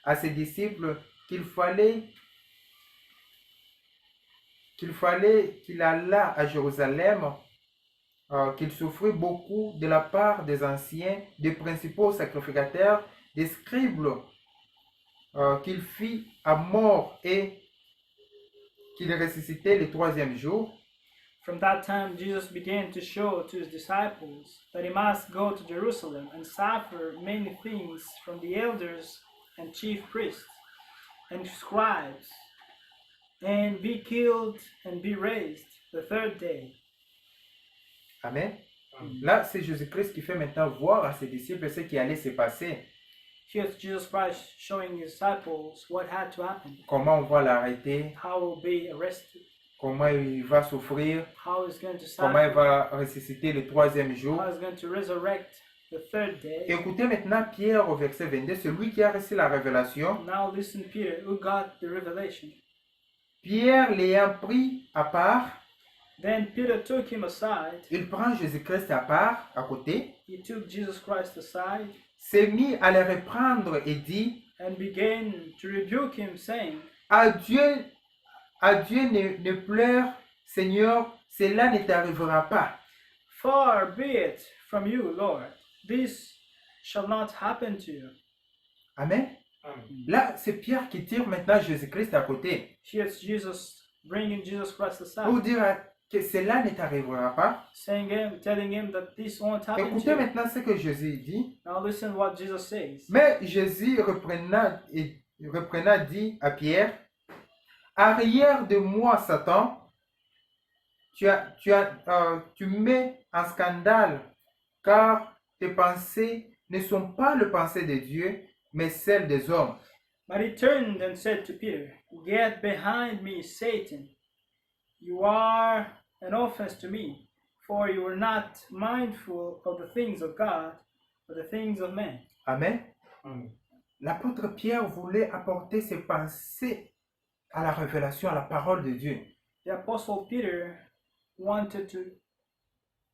à ses disciples qu'il fallait qu'il allât à Jérusalem, qu'il souffrit beaucoup de la part des anciens, des principaux sacrificateurs, des scribes, qu'il fit à mort et qu'il ressuscitait le troisième jour. from that time Jesus began to show to his disciples that he must go to Jerusalem and suffer many things from the elders and chief priests and scribes, and be killed and be raised the third day. Amen. Là, c'est Jésus-Christ qui fait maintenant voir à ses disciples ce qui allait se passer. Here's Jesus Christ showing his disciples what had to happen, Comment on va l'arrêter, how he will be arrested, comment il va souffrir, how he's going to comment il suffer, va ressusciter le troisième jour. how he's going to resurrect the third day. Écoutez maintenant Pierre au verset 22, celui qui a reçu la révélation. Now listen, Peter, who got the revelation. Pierre l'ayant pris à part, Then Peter took him aside. il prend Jésus-Christ à part, à côté, He took Jesus Christ aside s'est mis à le reprendre et dit, and began to rebuke him, saying, à Dieu ne pleure, Seigneur, cela ne t'arrivera pas. Far be it from you, Lord, this shall not happen to you. Amen. Là, c'est Pierre qui tire maintenant Jésus-Christ à côté. Here's Jesus bringing Jesus Christ Pour aside, dire que cela ne t'arrivera pas. telling him that this won't happen to Écoutez you. maintenant ce que Jésus dit. Now listen what Jesus says. Mais Jésus reprenant dit à Pierre, arrière de moi, Satan, tu mets en scandale, car tes pensées ne sont pas les pensées de Dieu, mais celles des hommes. But he turned and said to Peter, Get behind me, Satan. You are an offense to me, for you are not mindful of the things of God, but the things of men. Amen. L'apôtre Pierre voulait apporter ses pensées à la révélation, à la parole de Dieu. The apostle Peter wanted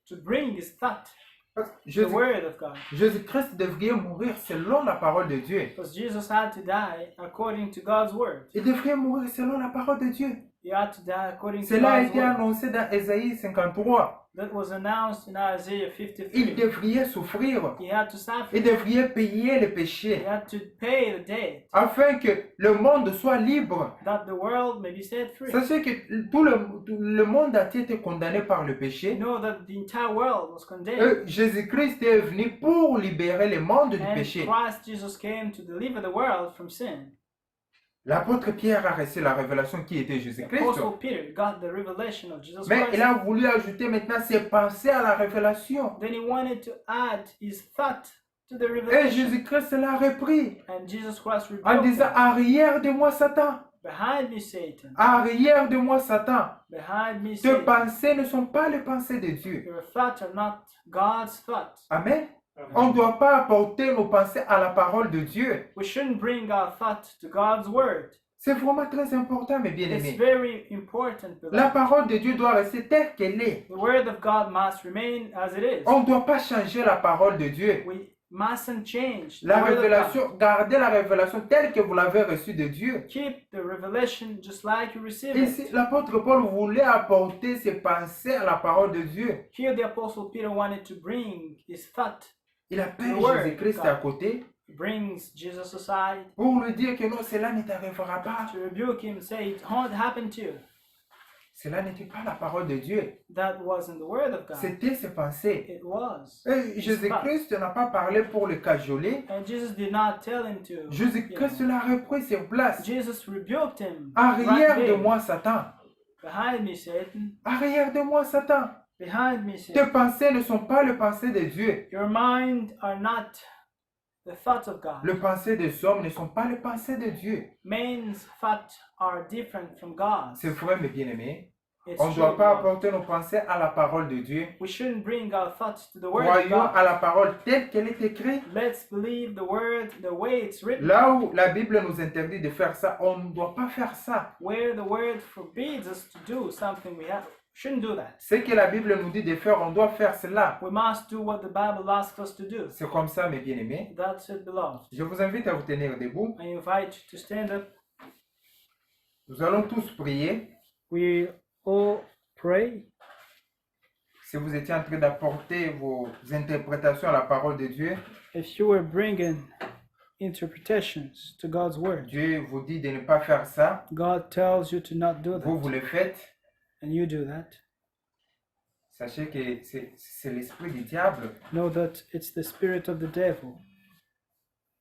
to bring his thought Parce que to the word of God. Jésus-Christ devrait mourir selon la parole de Dieu. Because Jesus had to die according to God's word. Il devrait mourir selon la parole de Dieu. He had to die according to Cela a God's été word. annoncé dans Ésaïe 53. That was announced in Isaiah Il 53. devrait souffrir. He had to suffer. Il devrait payer les He péchés had to pay the debt afin que le monde soit libre. that the world may be set free. Sachez que tout le monde a été condamné par le You péché. know that the entire world was condemned. Jésus-Christ est venu pour libérer le monde du And péché. Christ Jesus came to deliver the world from sin. L'apôtre Pierre a reçu la révélation qui était The Jésus-Christ. Apostle Peter got the revelation of Jesus Mais Christ. il a voulu ajouter maintenant ses pensées à la révélation. Then he wanted to add his thought to the Et revelation. Jésus-Christ l'a repris And Jesus Christ en rebuked disant him. arrière de moi Satan, Behind me, Satan. arrière de moi Satan. Behind me, Tes Satan. pensées ne sont pas les pensées de Dieu. Your thoughts are not God's thoughts. Amen. On ne doit pas apporter nos pensées à la parole de Dieu. We shouldn't bring our thoughts to God's word. C'est vraiment très important, mes It's bien-aimés. very important. La Beloved. parole de Dieu doit rester telle qu'elle est. The word of God must remain as it is. On ne doit pas changer la parole de Dieu. We mustn't change the La word of God. révélation, gardez la révélation telle que vous l'avez reçue de Dieu. Keep the revelation just like you receive Ici, it. l'apôtre Paul voulait apporter ses pensées à la parole de Dieu. Here the apostle Peter wanted to bring his thought. Il appelle The word, Jésus-Christ God. à côté He brings Jesus aside pour lui dire que non, cela ne t'arrivera pas. to rebuke him and say, it won't happen to you. Cela n'était pas la parole de Dieu. That wasn't the word of God. C'était ses pensées. It was. Et Jésus-Christ n'a pas parlé pour le cajoler. And Jesus did not tell him to. Jésus-Christ l'a repris sur place. Jesus rebuked him. Arrière right de there. moi, Satan. Behind me, Satan. Arrière de moi, Satan. Behind me, Tes Satan. pensées ne sont pas les pensées de Dieu. Your mind are not the thoughts of God. Les pensées des hommes ne sont pas les pensées de Dieu. Man's thoughts are different from God's. C'est vrai, mes bien-aimés. It's On ne true, doit pas beloved. apporter nos pensées à la parole de Dieu. We shouldn't bring our thoughts to the word of Croyons God. à la parole telle qu'elle est écrite. Let's believe the word the way it's written. Là où la Bible nous interdit de faire ça, on ne doit pas faire ça. Where the word forbids us to do something, shouldn't do that. Ce que la Bible nous dit de faire, on doit faire cela. We must do what the Bible asks us to do. C'est comme ça, mes bien-aimés. That's it, beloved. Je vous invite à vous tenir debout. I invite you to stand up. Nous allons tous prier. We all pray. Si vous étiez en train d'apporter vos interprétations à la parole de Dieu, If you were bringing interpretations to God's word, Dieu vous dit de ne pas faire ça. God tells you to not do Vous, that, vous le faites. and you do that. Sachez que c'est l'esprit du diable. Know that it's the spirit of the devil.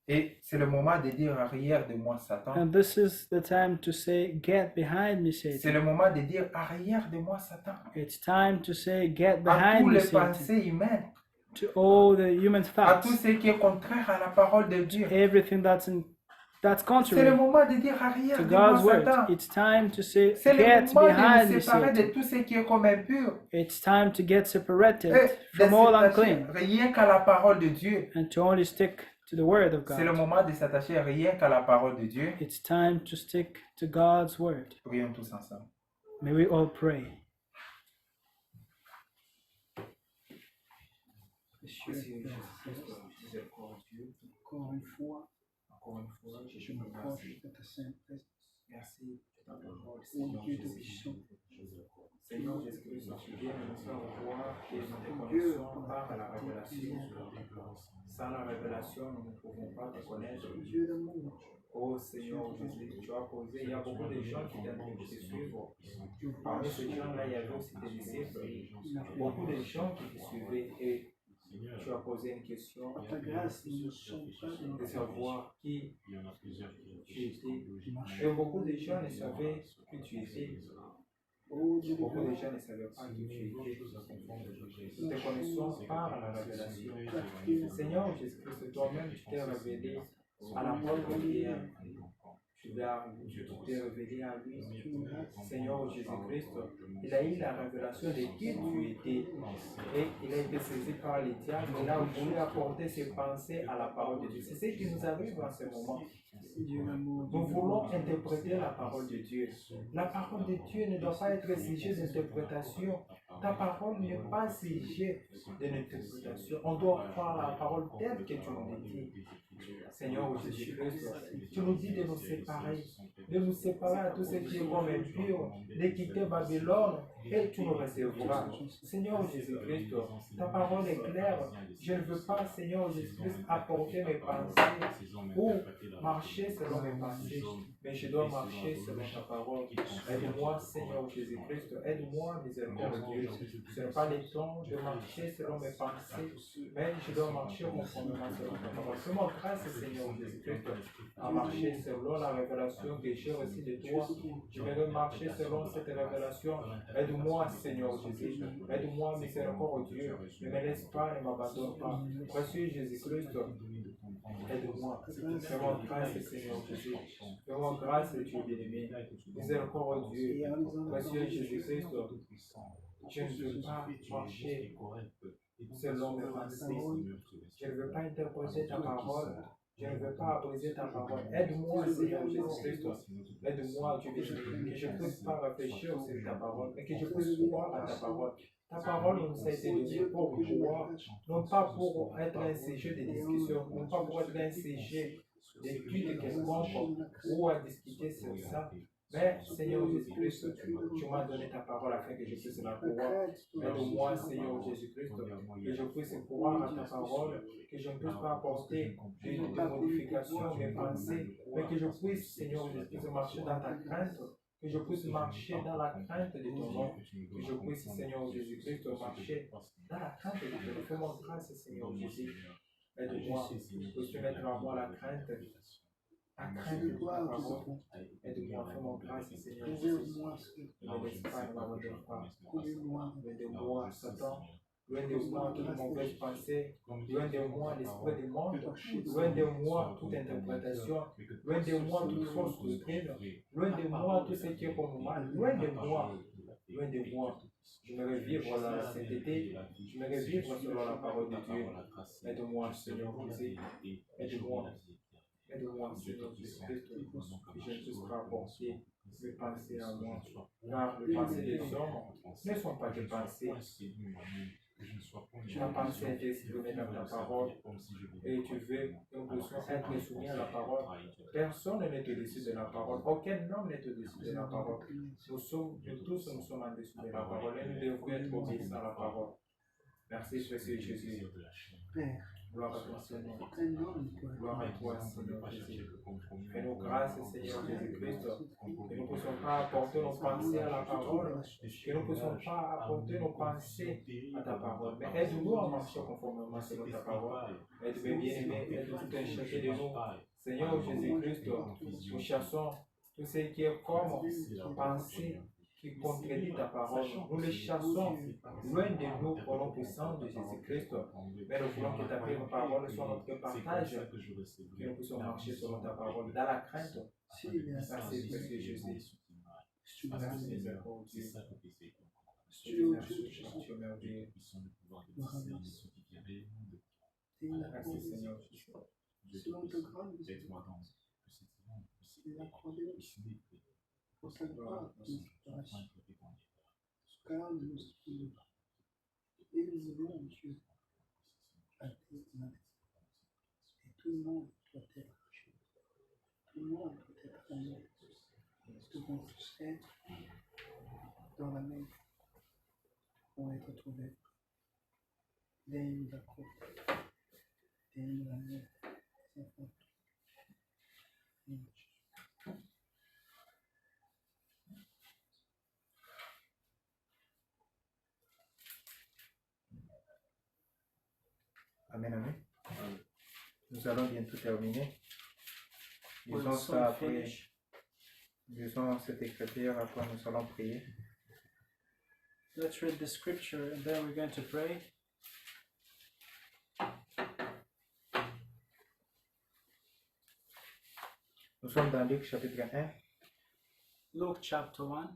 Et c'est le moment de dire arrière de moi, Satan. And this is the time to say, Get behind me, C'est Satan. le moment de dire arrière de moi, Satan. It's time to say, Get À behind tous me, les Satan. pensées humaines, To all the human à tout thoughts, ce qui est contraire à la parole de Dieu. everything that's C'est le contrary moment de dire arrière to de moi, God's word. Satan. It's time to say, C'est le Get moment de behind nous me, séparer de Satan. tout ce qui est comme impur. It's time to get separated Et de from all s'attacher unclean rien qu'à la parole de Dieu. and to only stick to the word of C'est le God. moment de s'attacher rien qu'à la parole de Dieu. It's time to stick to God's word. Prions tous ensemble. May we all pray. Monsieur, encore une fois, je m'approche de ta sainte présence. Merci de ta parole, Ô Dieu de puissance, Seigneur Jésus-Christ, nous viens de nous faire voir et nous te Dieu, connaissons par la révélation. Sans la révélation, nous ne pouvons pas te connaître. Dieu d'amour, Oh Seigneur Jésus, tu as posé, il y a beaucoup de gens qui t'ont te suivre. je Parmi vois ces gens-là, il y avait aussi des disciples. Beaucoup de gens qui te suivaient et tu as poser une question, Par ta grâce, nous ne sommes pas dans de notre savoir qui Il y en a plusieurs tu étais. qui marche. Et beaucoup de gens ne savaient que tu étais. Oh Dieu de Beaucoup de gloire, gens ne savaient pas que tu étais. Nous te connaissons par la révélation. Seigneur Jésus-Christ, toi-même, tu t'es révélé à l'apôtre Pierre. Tu t'es révélé à lui. Seigneur Jésus-Christ, il a eu la révélation de qui tu étais. Et il a été saisi par les diables. Il a voulu apporter ses pensées à la parole de Dieu. C'est ce qui nous arrive en ce moment. Dieu l'amour, Nous voulons interpréter la parole de Dieu. La parole de Dieu ne doit pas être sujet d'interprétation. Ta parole n'est pas sujet d'une interprétation. On doit croire la parole telle que tu nous dis. Seigneur Jésus-Christ, tu nous dis de nous séparer à tous ceux qui est comme impurs, de quitter Babylone et tu nous recevras. Seigneur Jésus-Christ, ta parole est claire. Je ne veux pas, Seigneur Jésus-Christ, apporter mes pensées ou marcher selon mes pensées, mais je dois marcher selon ta parole. Aide-moi, Seigneur Jésus-Christ, aide-moi, miséricordieux. Ce n'est pas le temps de marcher selon mes pensées, mais je dois marcher conformément selon ta parole. Fais-moi grâce, Seigneur Jésus-Christ, à marcher selon la révélation que j'ai reçue de toi. Je vais marcher selon cette révélation. Aide-moi, Seigneur Jésus. Aide-moi, miséricordieux. Ne me laisse pas, ne m'abandonne pas. Précieux Jésus-Christ, aide-moi. Fais-moi grâce, Seigneur Jésus. Fais-moi grâce, Dieu bien-aimé. Miséricordieux. Précieux Jésus-Christ, je ne veux pas marcher selon mes pensées. Je ne veux pas interpréter ta parole. Je ne veux pas briser ta parole. Aide-moi, Seigneur Jésus-Christ. Aide-moi, Dieu béni, que je ne puisse pas réfléchir sur ta parole, mais que je puisse croire à ta parole. Ta parole nous a été donnée pour croire, non pas pour être un sujet de discussion, non pas pour être un sujet d'étude quelconque ou à discuter sur ça. Mais, Seigneur Jésus-Christ, tu m'as donné ta parole afin que je puisse la croire. Aide-moi, Seigneur Jésus-Christ, que je puisse croire à ta parole, que je ne puisse pas apporter de modifications, mes pensées, mais que je puisse, Seigneur Jésus-Christ, marcher dans ta crainte, que je puisse marcher dans la crainte de ton nom, que je puisse, Seigneur Jésus-Christ, marcher dans la crainte de ton nom. Fais-moi grâce, Seigneur Jésus. Aide-moi, peux-tu mettre en moi la crainte de ta parole. Aide-moi, fais-moi grâce, Seigneur Jésus. Ne me laisse pas, ne m'abandonne pas. Loin de moi, Satan. Loin de moi, toute mauvaise pensée. Loin de moi, l'esprit du monde. Loin de moi, toute interprétation. Loin de moi, toute fausse doctrine. Loin de moi, tout ce qui est comme mal. Loin de moi. Loin de moi. Je me vivre dans la sainteté. Je me vivre selon la parole de Dieu. Aide-moi, Seigneur Jésus. Aide-moi. Aide-moi, Seigneur Jésus-Christ, que je ne puisse pas apporter mes pensées à moi. Car les pensées des hommes ne sont pas des pensées. Ta pensée est exprimée dans ta parole et tu veux que nous puissions être soumis à la parole. Personne n'est au-dessus de la parole. Aucun homme n'est au-dessus de la parole. Nous tous nous sommes en dessous de la parole et nous devons être obéissants à la parole. Merci, précieux Jésus. Père, Gloire à toi, Seigneur. gloire à toi, Seigneur Jésus. Fais-nous grâce, Seigneur Jésus-Christ, que nous ne puissions pas apporter nos pensées à la parole, que nous ne puissions pas apporter nos pensées à ta parole, mais aide-nous à marcher conformément selon ta parole. Aide-nous, bien-aimés, aide-nous tout un chacun de nous. Seigneur Jésus-Christ, nous chassons tout ce qui est comme pensée qui contredit ta parole. Nous les chassons loin de nous au nom puissant de Jésus-Christ. Mais nous voulons que ta parole soit notre partage, que nous puissions marcher selon ta parole dans la crainte. Merci, précieux Jésus. Merci, miséricordieux. Merci, Jésus merveilleux. Merci, Seigneur Jésus. Selon ta grande miséricorde, il a accordé pour sa gloire et notre car nous sommes élevés en Dieu à Dieu. Et tout le monde doit être tout le monde doit être aimé. Nous devons tous être dans la même pour être trouvés. Dès la côte, dès la mer, sans faute. Amen, amen. Nous allons bientôt terminer. We'll Lisons soon ça après. finish. Lisons cette écriture, après nous allons prier. Let's read the scripture and then we're going to pray. Nous sommes dans Luc chapitre 1. Luke chapter 1,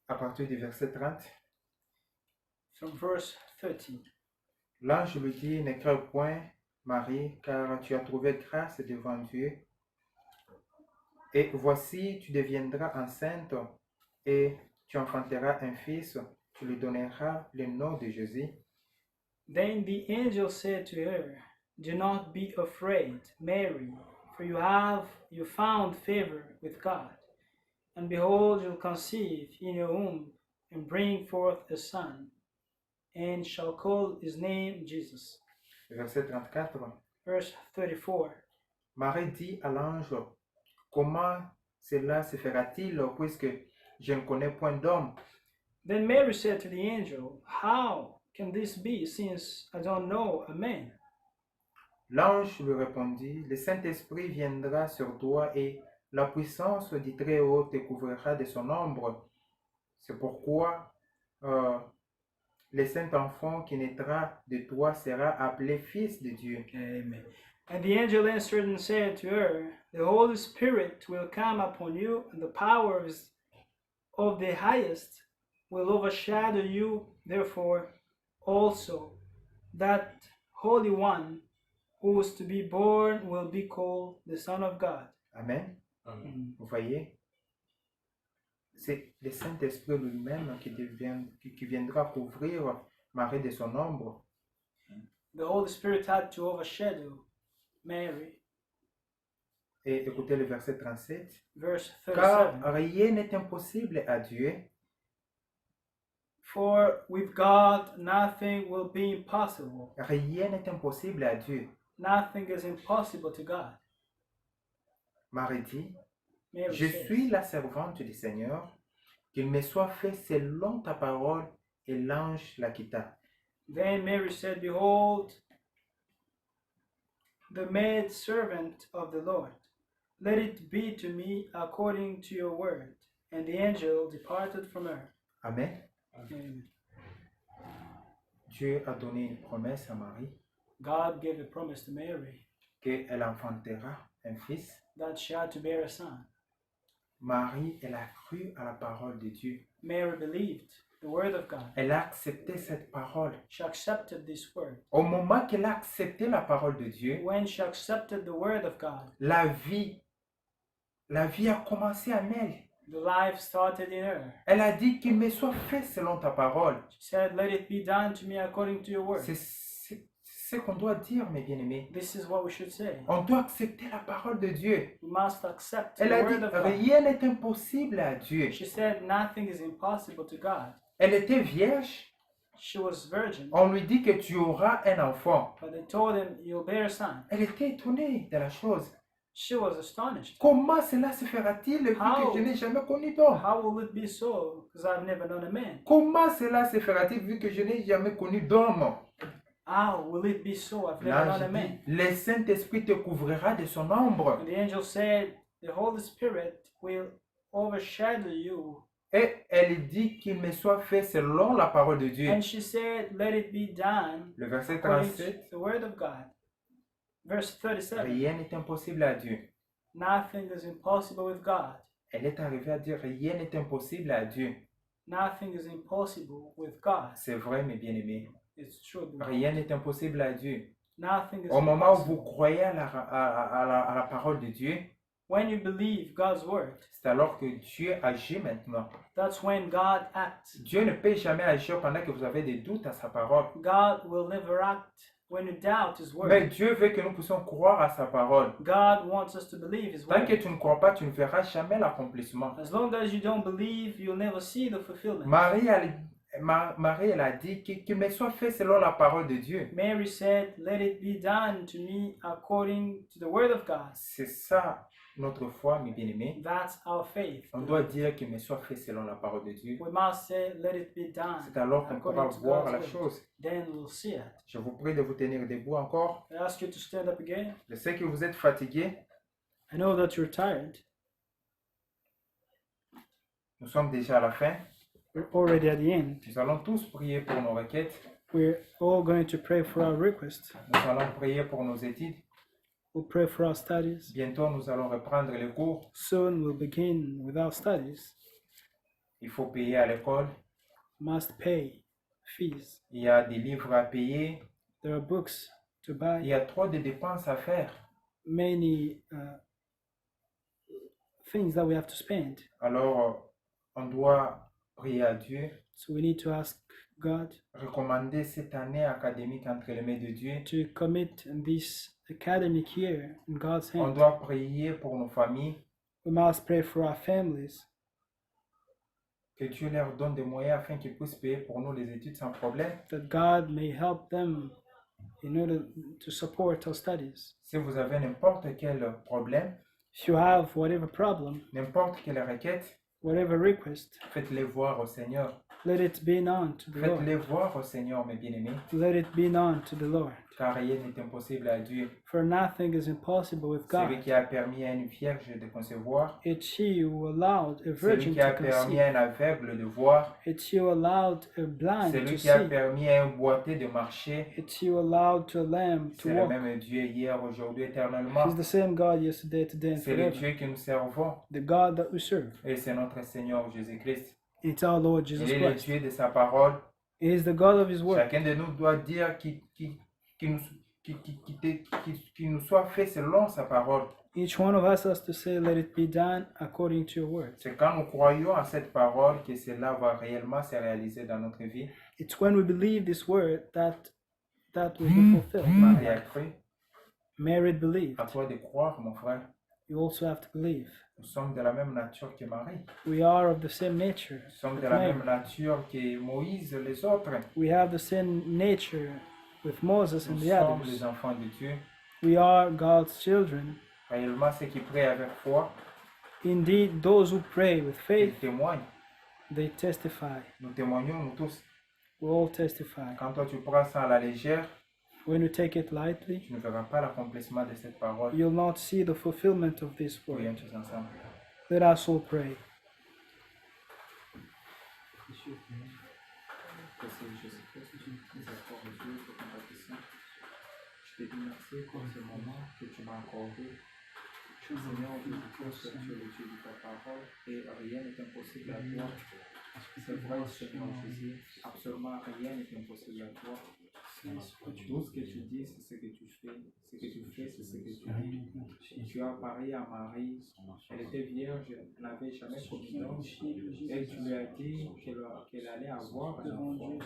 À partir du verset 30. from verse 30. L'ange lui dit, ne crains point, Marie, car tu as trouvé grâce devant Dieu. Et voici, tu deviendras enceinte et tu enfanteras un fils. Tu lui donneras le nom de Jésus. Then the angel said to her, Do not be afraid, Mary, for you found favor with God. And behold, you'll conceive in your womb and bring forth a son, and shall call his name Jesus. Verset 34. Verse 34. Marie dit à l'ange, comment cela se fera-t-il puisque je ne connais point d'homme? Then Mary said to the angel, How can this be, since I don't know a man? L'ange lui répondit, le Saint-Esprit viendra sur toi et la puissance du Très-Haut te couvrira de son ombre. C'est pourquoi le Saint-Enfant qui naîtra de toi sera appelé Fils de Dieu. Amen. And the angel answered and said to her, The Holy Spirit will come upon you, and the powers of the highest will overshadow you. Therefore, also, that Holy One who is to be born will be called the Son of God. Amen. Mhm. Vous voyez, c'est le Saint-Esprit lui-même qui viendra couvrir Marie de son ombre. The Holy Spirit had to overshadow Mary. Et écoutez le verset 37. Verse Car 37. rien n'est impossible à Dieu. For with God nothing will be impossible. Rien n'est impossible à Dieu. Nothing is impossible to God. Marie dit, Mary je says, suis la servante du Seigneur, qu'il me soit fait selon ta parole, et l'ange la quitta. Then Mary said, Behold, the maid servant of the Lord. Let it be to me according to your word. And the angel departed from her. Amen. Amen. Dieu a donné une promesse à Marie God gave a promise to Mary qu'elle enfantera un fils. that she had to bear a son. Marie, elle a cru à la parole de Dieu. Mary believed the word of God. Elle a accepté cette parole. She accepted this word. Au moment qu'elle a accepté la parole de Dieu, When she accepted the word of God, la vie a commencé en elle. the life started in her. Elle a dit qu'il me soit fait selon ta parole. She said, Let it be done to me according to your word. C'est ce qu'on doit dire, mes bien-aimés. This is what we should say. On doit accepter la parole de Dieu. We must accept the Elle a dit, word of God. rien n'est impossible à Dieu. She said, Nothing is impossible to God. Elle était vierge. She was virgin, On lui dit que tu auras un enfant. but they told him, You'll bear a son. Elle était étonnée de la chose. She was astonished. Comment cela se fera-t-il vu How? que je n'ai jamais connu d'homme? How will it be so? Because I've never known a man. Comment cela se fera-t-il vu que je n'ai jamais connu d'homme? How will it be so? I've never known a L'ange man. dit, le Saint-Esprit te couvrira de son ombre. And the angel said, The Holy Spirit will overshadow you. Et elle dit qu'il me soit fait selon la parole de Dieu. And she said, Let it be done Le verset according 37, to the word of God. Verse 37. rien n'est impossible à Dieu. Nothing is impossible with God. Elle est arrivée à dire, rien n'est impossible à Dieu. Nothing is impossible with God. C'est vrai, mes bien-aimés. It's true. beloved. Rien n'est impossible à Dieu. Nothing is Au moment où vous impossible. croyez à la parole de Dieu, When you believe God's word, c'est alors que Dieu agit maintenant. that's when God acts. Dieu ne peut jamais agir pendant que vous avez des doutes à sa parole. God will never act when you doubt His word. Mais Dieu veut que nous puissions croire à sa parole. God wants us to believe His Tant que word. tu ne crois pas, tu ne verras jamais l'accomplissement. As long as you don't believe, you'll never see the fulfillment. Marie, elle a dit qu'il me soit fait selon la parole de Dieu. Mary said, Let it be done to me according to the word of God. C'est ça notre foi, mes bien-aimés, That's our faith. on doit dire qu'il me soit fait selon la parole de Dieu. We must say, let it be done. C'est alors qu'on pourra according to voir God's la will. chose. Then we'll see it. Je vous prie de vous tenir debout encore. I ask you to stand up again. Je sais que vous êtes fatigués. I know that you're tired. Nous sommes déjà à la fin. We're already at the end. Nous allons tous prier pour nos requêtes. We're all going to pray for our requests. Nous allons prier pour nos études. We'll pray for our studies. Bientôt, nous allons reprendre les cours. Soon we'll begin with our studies. Il faut payer à l'école. Must pay fees. Il y a des livres à payer. There are books to Il buy. y a trop de dépenses à faire. Many things that we have to spend. Alors, on doit prier à Dieu, So we need to ask God recommander cette année académique entre les mains de Dieu. to commit this academic year in God's On hands. doit prier pour nos familles, We must pray for our families, que Dieu leur donne des moyens afin qu'ils puissent payer pour nous les études sans problème. that God may help them in order to support our studies. Si vous avez n'importe quel problème, If you have whatever problem, n'importe quelle requête, whatever request, faites-les voir au Seigneur. let it be known to the Lord. Faites-les voir au Seigneur, mes bien-aimés, Let it be known to the Lord. car rien n'est impossible à Dieu. For nothing is impossible with Celui God. qui a permis à une vierge de concevoir, It's He who allowed a celui virgin qui a to permis conceive. à un aveugle de voir, It's He who allowed a blind celui to qui a see. permis à un boiteux de marcher. It's He who allowed to a lamb to C'est le walk. même Dieu hier, aujourd'hui, éternellement. He's the same God yesterday, today, and C'est le forever. Dieu que nous servons The God that we serve. et c'est notre Seigneur Jésus-Christ. It's our Lord Il Jesus est le Christ. Dieu de sa parole. He is the God of His word. Chacun de nous doit dire qu'il nous soit fait selon sa parole. Each one of us has to say, let it be done according to your word. C'est quand nous croyons à cette parole que cela va réellement se réaliser dans notre vie. It's when we believe this word that will be fulfilled. Marie a cru. Mary believed. À toi de croire, mon frère. You also have to believe. Nous sommes de la même nature que Marie. We are of the same nature. Nous sommes with de la Mary. même nature que Moïse, les autres. We have the same nature with Moses and Nous the sommes others. les enfants de Dieu. We are God's children. Réellement, ceux qui prient avec foi, Indeed, those who pray with ils faith, témoignent. they testify. Nous témoignons, nous tous. We all testify. Quand toi tu prends ça à la légère, When you take it lightly, tu ne verras pas l'accomplissement de cette parole. you'll not see the fulfillment of this Prions word. tous ensemble. Let us all pray. Je te dis merci pour ce moment que tu m'as accordé. Seigneur, je te pose que tu es le Dieu de ta parole et rien n'est impossible à toi. C'est vrai, Seigneur Jésus, absolument rien n'est impossible à toi. Tout ce que tu dis, c'est ce que tu fais. Ce que tu fais, c'est ce que tu dis. Tu as parlé à Marie, elle était vierge, elle n'avait jamais commis d'homme. Et tu lui as dit qu'elle allait avoir un enfant,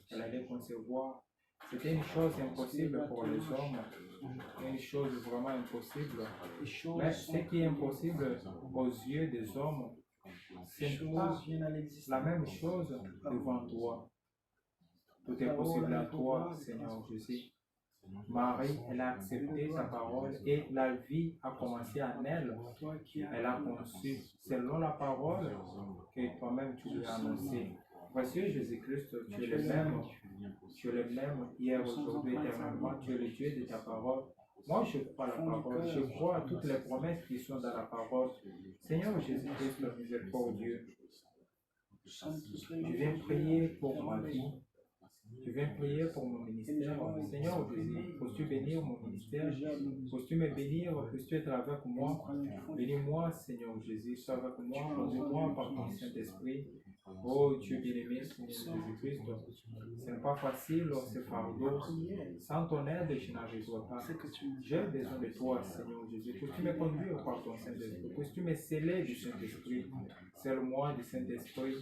qu'elle allait concevoir. C'était une chose impossible pour les hommes, une chose vraiment impossible. Mais ce qui est impossible aux yeux des hommes, c'est pas la même chose devant toi. Tout est possible à toi, Seigneur Jésus. Marie, elle a accepté ta parole et la vie a commencé en elle. Elle a conçu selon la parole que toi-même tu lui as annoncée. Précieux Jésus-Christ, tu es le même. Tu es le même hier, aujourd'hui, éternellement. Tu es le Dieu de ta parole. Moi, je crois à la parole. Je crois à toutes les promesses qui sont dans la parole. Seigneur Jésus-Christ, le miséricordieux, je viens prier pour ma vie. Je viens prier pour mon ministère. Seigneur Jésus, peux-tu bénir mon ministère? Peux-tu me bénir? Peux-tu être avec moi? Bénis-moi, Seigneur Jésus. Sois avec moi. Conduis-moi par ton Saint-Esprit. Oh Dieu bien-aimé, Seigneur Jésus-Christ, ce n'est pas facile, ce fardeau. Sans ton aide, je n'arriverai pas. J'ai besoin de toi, Seigneur Jésus. Peux-tu me conduire par ton Saint-Esprit? Peux-tu me sceller du Saint-Esprit? Scelle-moi du Saint-Esprit,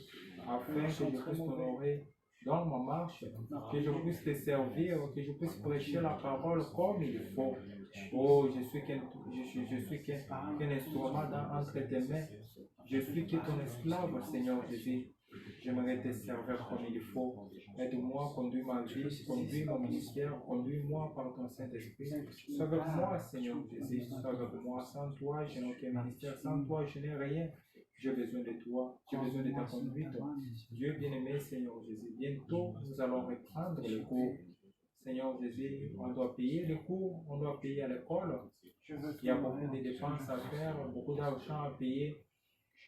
afin que je puisse t'honorer dans ma marche, que je puisse te servir, que je puisse prêcher la parole comme il faut. Oh, je suis qu'un instrument entre tes mains. Je suis que ton esclave, Seigneur Jésus. J'aimerais te servir comme il faut. Aide-moi, conduis ma vie, conduis mon ministère, conduis-moi par ton Saint-Esprit. Sois avec moi, Seigneur Jésus, sois avec moi. Sans toi, je n'ai aucun ministère. Sans toi, je n'ai rien. J'ai besoin de toi. J'ai besoin de ta conduite. Dieu bien-aimé, Seigneur Jésus. Bientôt, nous allons reprendre le cours. Seigneur Jésus, on doit payer le cours, on doit payer à l'école. Il y a beaucoup de dépenses à faire, beaucoup d'argent à payer.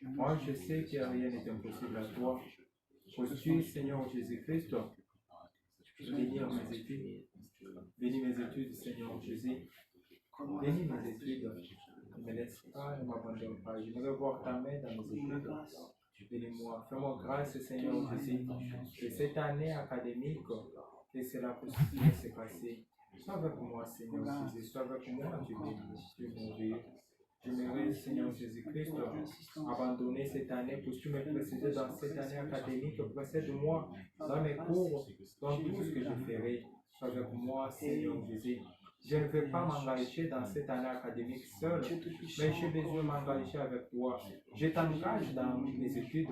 Moi, je sais que rien n'est impossible à toi. Peux-tu, Seigneur Jésus-Christ, bénir mes études? Bénis mes études, Seigneur Jésus. Bénis mes études. Ne me laisse pas, ne m'abandonne pas. Je veux voir ta main dans mes études. Bénis-moi. Fais-moi grâce, Seigneur Jésus. Et cette année académique, que cela puisse bien se passer. Sois avec moi, Seigneur Jésus. Sois avec moi, Dieu béni. Dieu merveilleux. J'aimerais, Seigneur Jésus-Christ, abandonner cette année pour que tu me précéder dans cette année académique. Précède-moi dans mes cours, dans tout ce que je ferai. Sois avec moi, Seigneur Jésus. Je ne veux pas m'engager dans cette année académique seul, mais j'ai besoin de m'engager avec toi. Je t'engage dans mes études.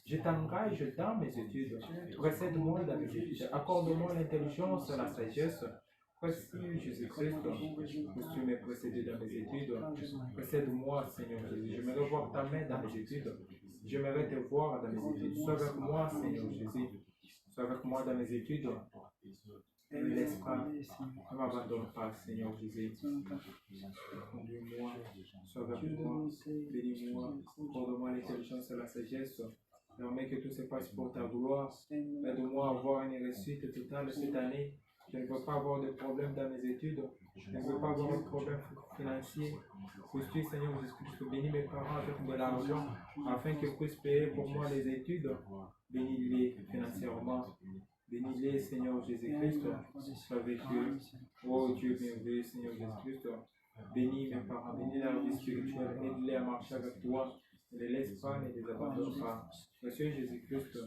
Je t'engage dans mes études. Précède-moi dans mes études. Accorde-moi l'intelligence et la sagesse. Précède Jésus-Christ, puisses-tu me précéder dans mes études. Précède-moi, Seigneur Jésus. J'aimerais voir ta main dans mes études. J'aimerais te voir dans mes études. Sois avec moi, Seigneur Jésus. Sois avec moi dans mes études. Ne me laisse pas, ne m'abandonne pas, Seigneur Jésus. Conduis-moi, sois avec moi, bénis-moi, accorde-moi l'intelligence et la sagesse. Permets que tout se passe pour ta gloire. Aide-moi à avoir une réussite totale cette année. Je ne veux pas avoir de problème dans mes études. Je ne veux pas avoir de problème financier. Puisses-tu, Seigneur Jésus-Christ, bénis mes parents avec de l'argent afin qu'ils puissent payer pour moi les études. Bénis-les financièrement. Bénis-les, Seigneur Jésus-Christ. Sois avec eux. Oh Dieu merveilleux, Seigneur Jésus-Christ. Bénis mes parents, bénis leur vie spirituelle. Aide-les à marcher avec toi. Ne les laisse pas, ne les abandonne pas. Monsieur Jésus-Christ,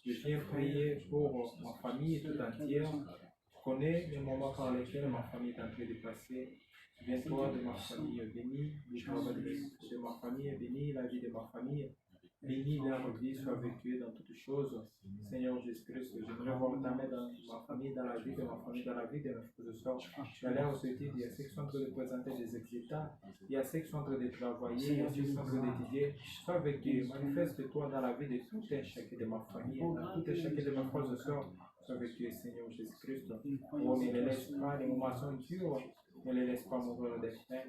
je viens prier pour ma famille tout entière. Tu connais les moments par lesquels ma famille est en train de passer. Viens-toi de ma famille, bénis les travaux de ma famille, bénis la vie de ma famille. Bénis leur vie, sois avec eux dans toutes choses. Seigneur Jésus-Christ, j'aimerais voir ta main dans ma famille, dans la vie de ma famille, dans la vie de mes frères et sœurs. Je suis allé aux études, il y a ceux qui sont en train de présenter des exétats, il y a ceux qui sont en train de travailler, il y a ceux qui sont en train d'étudier. Sois avec eux, manifeste-toi dans la vie de tout un chacun de ma famille, dans tout un chacun de mes frères et sœurs. Sois avec eux, Seigneur Jésus-Christ. Oh, ne les laisse pas, les moments sont durs, ne les laisse pas mourir de faim.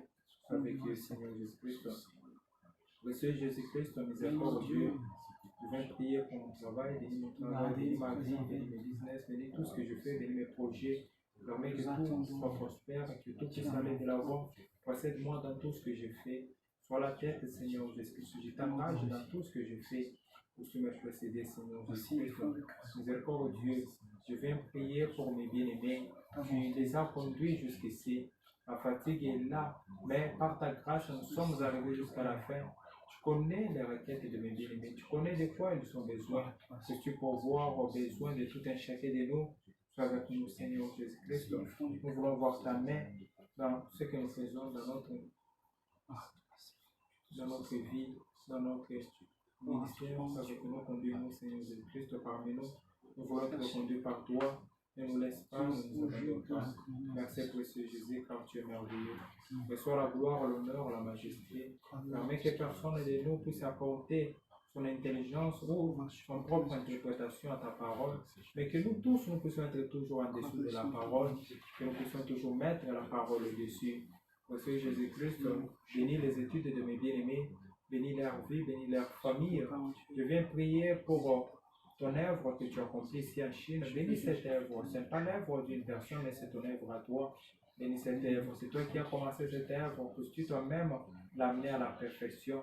Sois avec eux, Seigneur Jésus-Christ. Monsieur Jésus-Christ, miséricorde Dieu, je viens prier pour mon travail, bénis mon travail, bénis ma vie, bénis mes business, bénis tout ce que je fais, bénis mes projets. Permets que tout soit prospère, que tout puisse aller de l'avant. Précède-moi dans tout ce que je fais. Sois la tête, Seigneur Jésus-Christ. Je t'engage dans tout ce que je fais. Pour que tu me précéder, Seigneur Jésus-Christ. Miséricorde Dieu, je viens prier pour mes bien-aimés. Tu les as conduits jusqu'ici. La fatigue est là, mais par ta grâce, nous sommes arrivés jusqu'à la fin. Tu connais les requêtes de mes bien-aimés, tu connais de quoi ils ont besoin. Que tu pourvoies aux besoins de tout un chacun de nous. Sois avec nous, Seigneur Jésus-Christ. Nous voulons voir ta main dans ce que nous faisons dans notre vie, dans notre ministère. Sois avec nous, conduis-nous, Seigneur Jésus-Christ, parmi nous. Nous voulons te conduire par toi. Ne nous laisse pas, ne nous abandonne pas. Merci précieux Jésus, car tu es merveilleux. Reçois la gloire, l'honneur, la majesté. Permets que personne de nous puisse apporter son intelligence ou son propre interprétation à ta parole, mais que nous tous, nous puissions être toujours en dessous de la parole, que nous puissions toujours mettre la parole au-dessus. Précieux Jésus-Christ, bénis les études de mes bien-aimés, bénis leur vie, bénis leur famille. Je viens prier pour ton œuvre que tu accomplis ici en Chine. Bénis cette œuvre. Ce n'est pas l'œuvre d'une personne, mais c'est ton œuvre à toi. Bénis cette œuvre. C'est toi qui as commencé cette œuvre. Puisses-tu toi-même l'amener à la perfection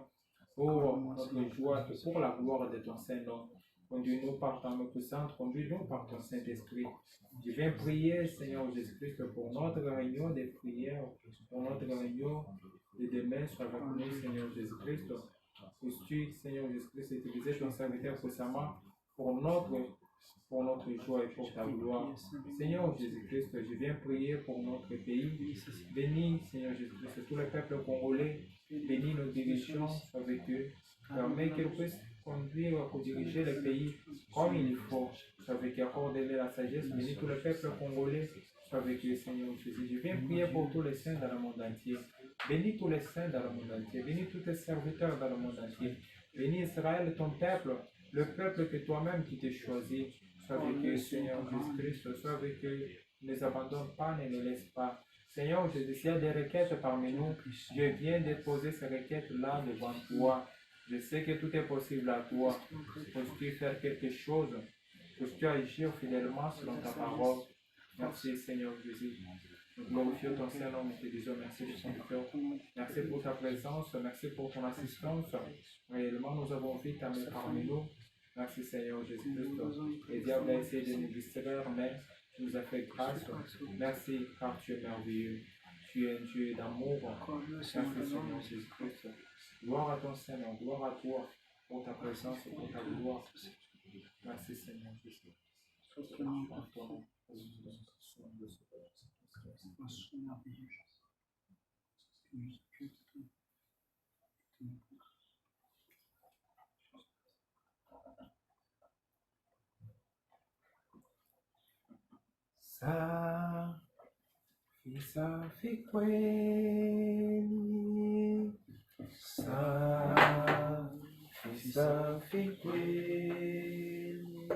pour notre joie et pour la gloire de ton Saint-Nom. Conduis-nous par ta main puissante, conduis-nous par ton Saint-Esprit. Je viens prier, Seigneur Jésus-Christ, pour notre réunion de prière, pour notre réunion de demain. Sois avec nous, Seigneur Jésus-Christ. Puisses-tu, Seigneur Jésus-Christ, utiliser ton serviteur puissamment pour notre joie et pour ta gloire. Seigneur Jésus-Christ, je viens prier pour notre pays. Bénis, Seigneur Jésus-Christ, tous les peuples congolais. Bénis nos dirigeants avec eux. Permets qu'ils puissent conduire, pour diriger le pays comme il faut. Sois avec eux, accorde-leur la sagesse, bénis tout le peuple congolais. Sois avec eux, Seigneur Jésus. Je viens prier pour tous les saints dans le monde entier. Bénis tous les saints dans le monde entier. Bénis tous tes serviteurs dans le monde entier. Bénis Israël, ton peuple, le peuple que toi-même qui t'es choisi. Sois avec eux, Seigneur Jésus-Christ. Sois avec eux. Ne les abandonne pas, ne les laisse pas. Seigneur Jésus, s'il y a des requêtes parmi nous, je viens déposer ces requêtes-là devant toi. Je sais que tout est possible à toi. Peux-tu faire quelque chose? Peux-tu agir fidèlement selon ta parole? Merci Seigneur Jésus. Nous glorifions ton Saint-Nom et te disons merci de ton cœur. Merci pour ta présence, merci pour ton assistance. Réellement, nous avons vu ta main parmi nous. Merci Seigneur Jésus-Christ. Le diable a essayé de nous distraire, mais tu nous as fait grâce. Merci car tu es merveilleux. Tu es un Dieu d'amour. Merci Seigneur Jésus-Christ. Gloire à ton Seigneur, gloire à toi pour ta présence et pour ta gloire. Merci Seigneur Jésus. Safi kweli, safi kweli,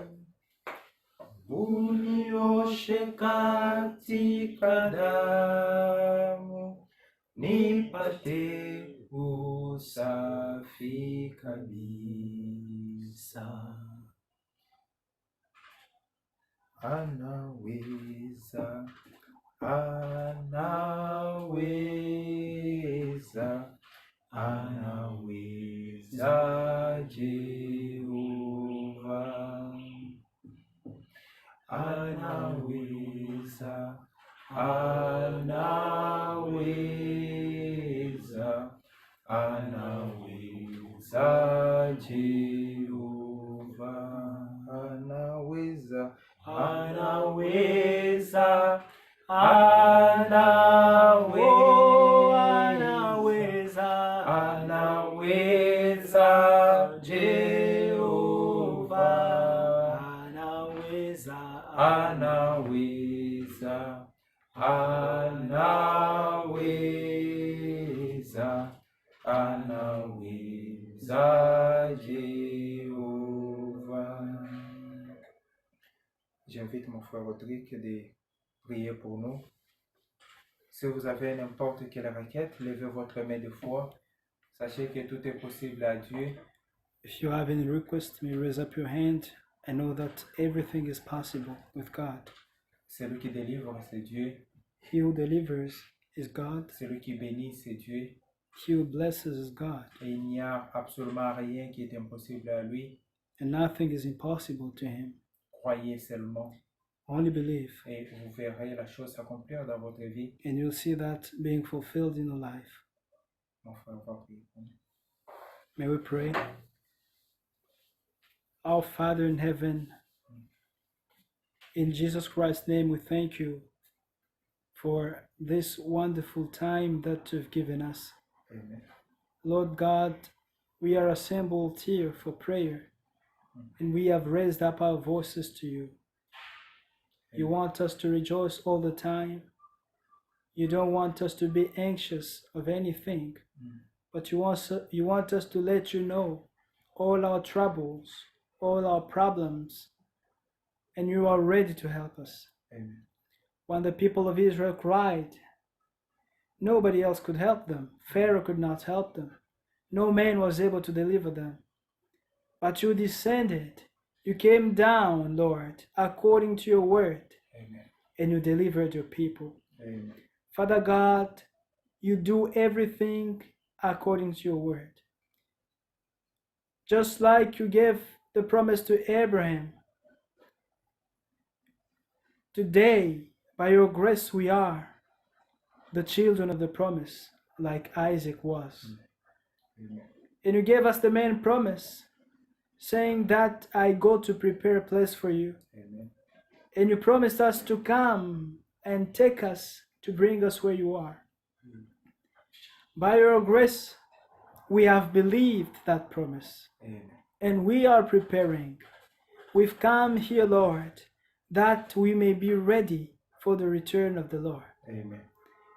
unioshe katika damu, nipate usafi kabisa. Anaweza, anaweza, anaweza Jehova. Anaweza, anaweza, anaweza Jehova. Anaweza, anaweza, anaweza, anaweza Jehova. Anaweza, anaweza, anaweza Jehova. J'invite mon frère Rodrigue de prier pour nous. Si vous avez n'importe quelle requête, levez votre main de foi. Sachez que tout est possible à Dieu. If you have any request, may raise up your hand and know that everything is possible with God. Celui qui délivre, c'est Dieu. He who delivers is God. Celui qui bénit, c'est Dieu. He who blesses is God. Et il n'y a absolument rien qui est impossible à lui. And nothing is impossible to him. Croyez seulement. Only believe. Et vous verrez la chose s'accomplir dans votre vie. And you'll see that being fulfilled in your life. Mon frère va prier. May we pray. Our Father in heaven, in Jesus Christ's name, we thank you for this wonderful time that you've given us. Amen. Lord God, we are assembled here for prayer, and we have raised up our voices to you. You want us to rejoice all the time. You don't want us to be anxious of anything, but you want us to let you know all our troubles, all our problems, and you are ready to help us. Amen. When the people of Israel cried, nobody else could help them. Pharaoh could not help them. No man was able to deliver them. But you descended. You came down, Lord, according to your word. Amen. And you delivered your people. Amen. Father God, you do everything according to your word. Just like you gave the promise to Abraham. Today, by your grace, we are the children of the promise, like Isaac was. Amen. And you gave us the main promise, saying that I go to prepare a place for you. Amen. And you promised us to come and take us to bring us where you are. By your grace, we have believed that promise. Amen. and we are preparing. We've come here, Lord, that we may be ready for the return of the Lord. Amen.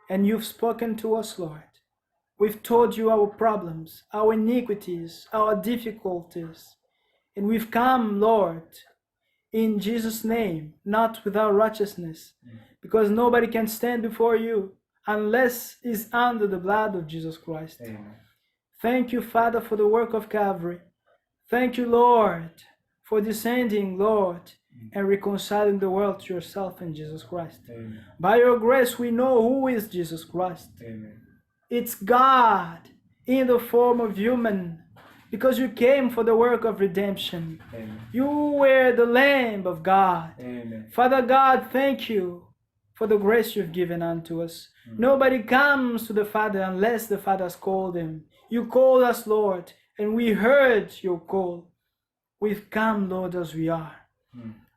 And you've spoken to us, Lord. We've told you our problems, our iniquities, our difficulties. And we've come, Lord, in Jesus' name, not with our righteousness, because nobody can stand before you unless it's under the blood of Jesus Christ. Amen. Thank you, Father, for the work of Calvary. Thank you, Lord, for descending, Lord, and reconciling the world to yourself in Jesus Christ. Amen. By your grace, we know who is Jesus Christ. Amen. It's God in the form of human, because you came for the work of redemption. Amen. You were the Lamb of God. Amen. Father God, thank you for the grace you've given unto us. Nobody comes to the Father unless the Father has called him. You called us, Lord, and we heard your call. We've come, Lord, as we are,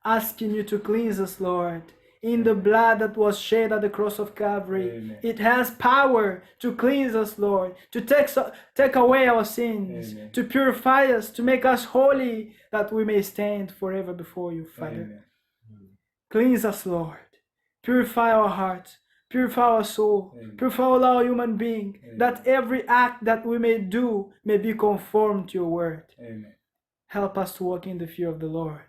asking you to cleanse us, Lord, in the blood that was shed at the cross of Calvary. Amen. It has power to cleanse us, Lord, to take away our sins, Amen. to purify us, to make us holy, that we may stand forever before you, Father. Amen. Cleanse us, Lord. Purify our hearts. Purify our soul. Amen. Purify all our human being, Amen. that every act that we may do may be conformed to your word. Amen. Help us to walk in the fear of the Lord.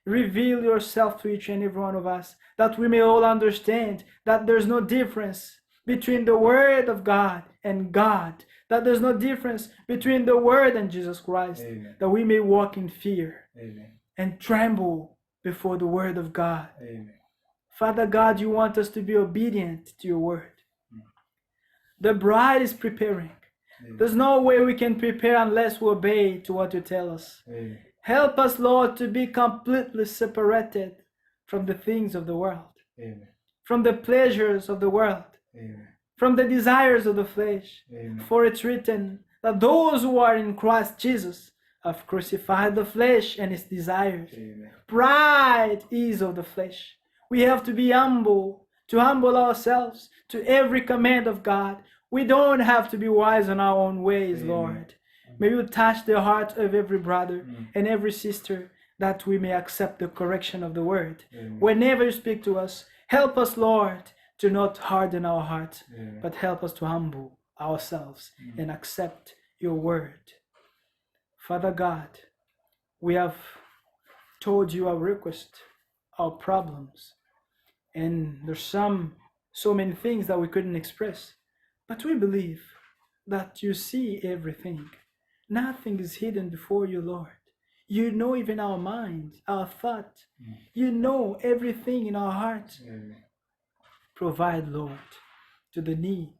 Reveal yourself to each and every one of us, that we may all understand that there's no difference between the Word of God and God, that there's no difference between the Word and Jesus Christ, Amen. that we may walk in fear Amen. and tremble before the Word of God. Amen. Father God, you want us to be obedient to your Word. The bride is preparing. There's no way we can prepare unless we obey to what you tell us. Amen. Help us, Lord, to be completely separated from the things of the world, Amen. from the pleasures of the world, Amen. from the desires of the flesh. Amen. For it's written that those who are in Christ Jesus have crucified the flesh and its desires. Amen. Pride is of the flesh. We have to be humble, to humble ourselves to every command of God. We don't have to be wise in our own ways, Amen. Lord. May you touch the heart of every brother and every sister, that we may accept the correction of the word. Amen. Whenever you speak to us, help us, Lord, to not harden our hearts, Amen. but help us to humble ourselves and accept your word. Father God, we have told you our request, our problems, and there's so many things that we couldn't express, but we believe that you see everything. Nothing is hidden before you, Lord. You know even our minds, our thoughts. You know everything in our hearts. Amen. Provide, Lord, to the needs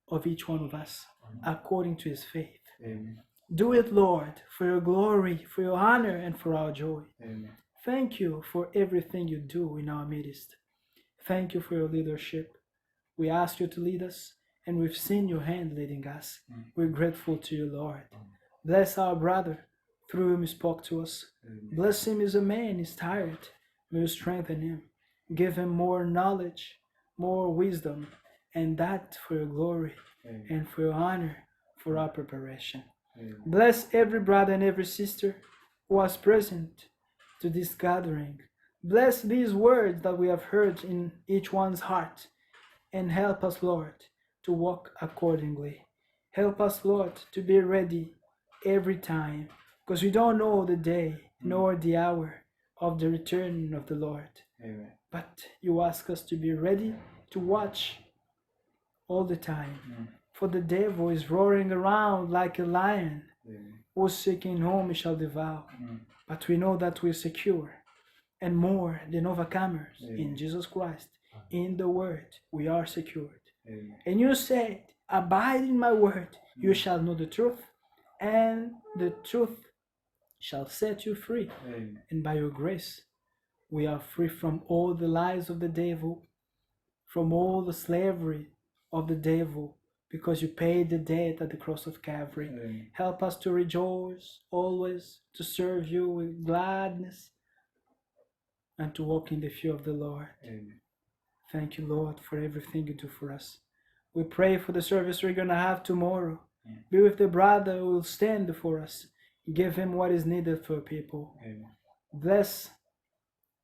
of each one of us according to his faith. Amen. Do it, Lord, for your glory, for your honor, and for our joy. Amen. Thank you for everything you do in our midst. Thank you for your leadership. We ask you to lead us, and we've seen your hand leading us. We're grateful to you, Lord. Bless our brother, through whom you spoke to us. Bless him as a man is tired. May you strengthen him. Give him more knowledge, more wisdom, and that for your glory and for your honor, for our preparation. Bless every brother and every sister who was present to this gathering. Bless these words that we have heard in each one's heart, and help us, Lord, to walk accordingly. Help us, Lord, to be ready every time, because we don't know the day nor the hour of the return of the Lord. Amen. But you ask us to be ready to watch all the time. For the devil is roaring around like a lion, Amen. who's seeking whom he shall devour. But we know that we're secure and more than overcomers in Jesus Christ. In the word, we are secured. Amen. And you said, abide in my word, you shall know the truth, and the truth shall set you free. Amen. And by your grace, we are free from all the lies of the devil, from all the slavery of the devil, because you paid the debt at the cross of Calvary. Amen. Help us to rejoice always, to serve you with gladness, and to walk in the fear of the Lord. Amen. Thank you, Lord, for everything you do for us. We pray for the service we're going to have tomorrow. Be with the brother who will stand before us. Give him what is needed for people. Amen. Bless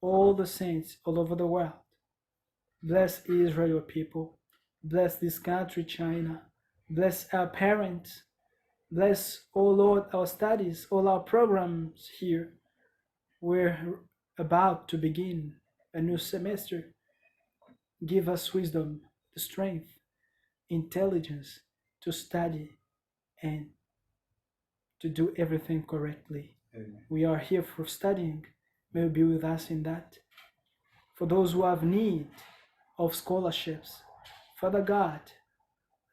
all the saints all over the world. Bless Israel, your people. Bless this country, China. Bless our parents. Bless, oh Lord, our studies, all our programs here. We're about to begin a new semester. Give us wisdom, strength, intelligence to study and to do everything correctly. Amen. We are here for studying. May you be with us in that. For those who have need of scholarships, Father God,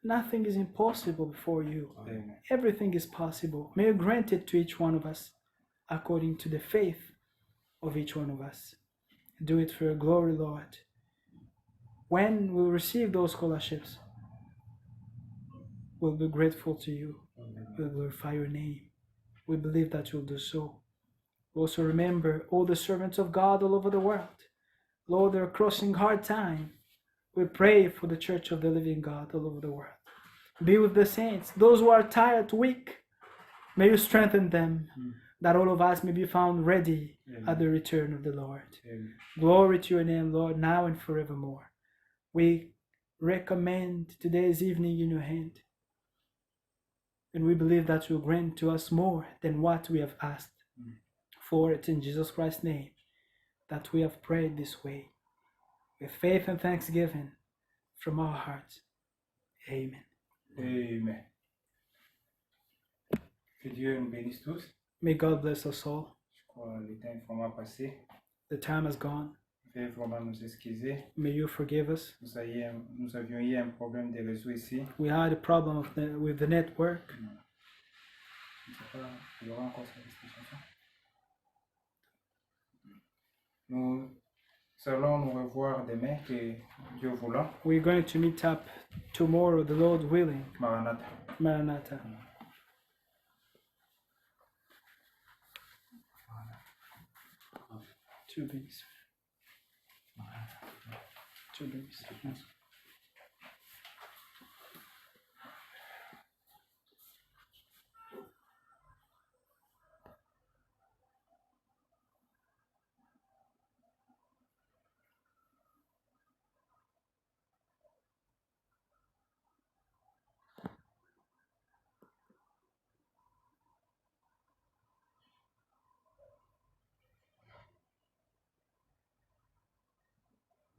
nothing is impossible for you. Amen. Everything is possible. May you grant it to each one of us according to the faith of each one of us. Do it for your glory, Lord. When we receive those scholarships, we'll be grateful to you. We'll glorify your name. We believe that you'll do so. Also remember all the servants of God all over the world. Lord, they're crossing hard time. We pray for the Church of the Living God all over the world. Be with the saints, those who are tired, weak. May you strengthen them, that all of us may be found ready at the return of the Lord. Amen. Glory to your name, Lord, now and forevermore. We recommend today's evening in your hand. And we believe that you will grant to us more than what we have asked. For it's in Jesus Christ's name that we have prayed this way, with faith and thanksgiving from our hearts. Amen. Amen. Que Dieu nous bénisse tous. May God bless us all. Je crois que le temps est vraiment passé. The time has gone. Veuillez vraiment nous excuser. May you forgive us. Nous avions eu un problème de réseau ici. We had a problem with the network. Je ne sais pas, il y aura encore cette discussion. Nous allons nous revoir demain, que Dieu voulant. We're going to meet up tomorrow, the Lord willing. Maranatha. Maranatha. Two beans. Two beans.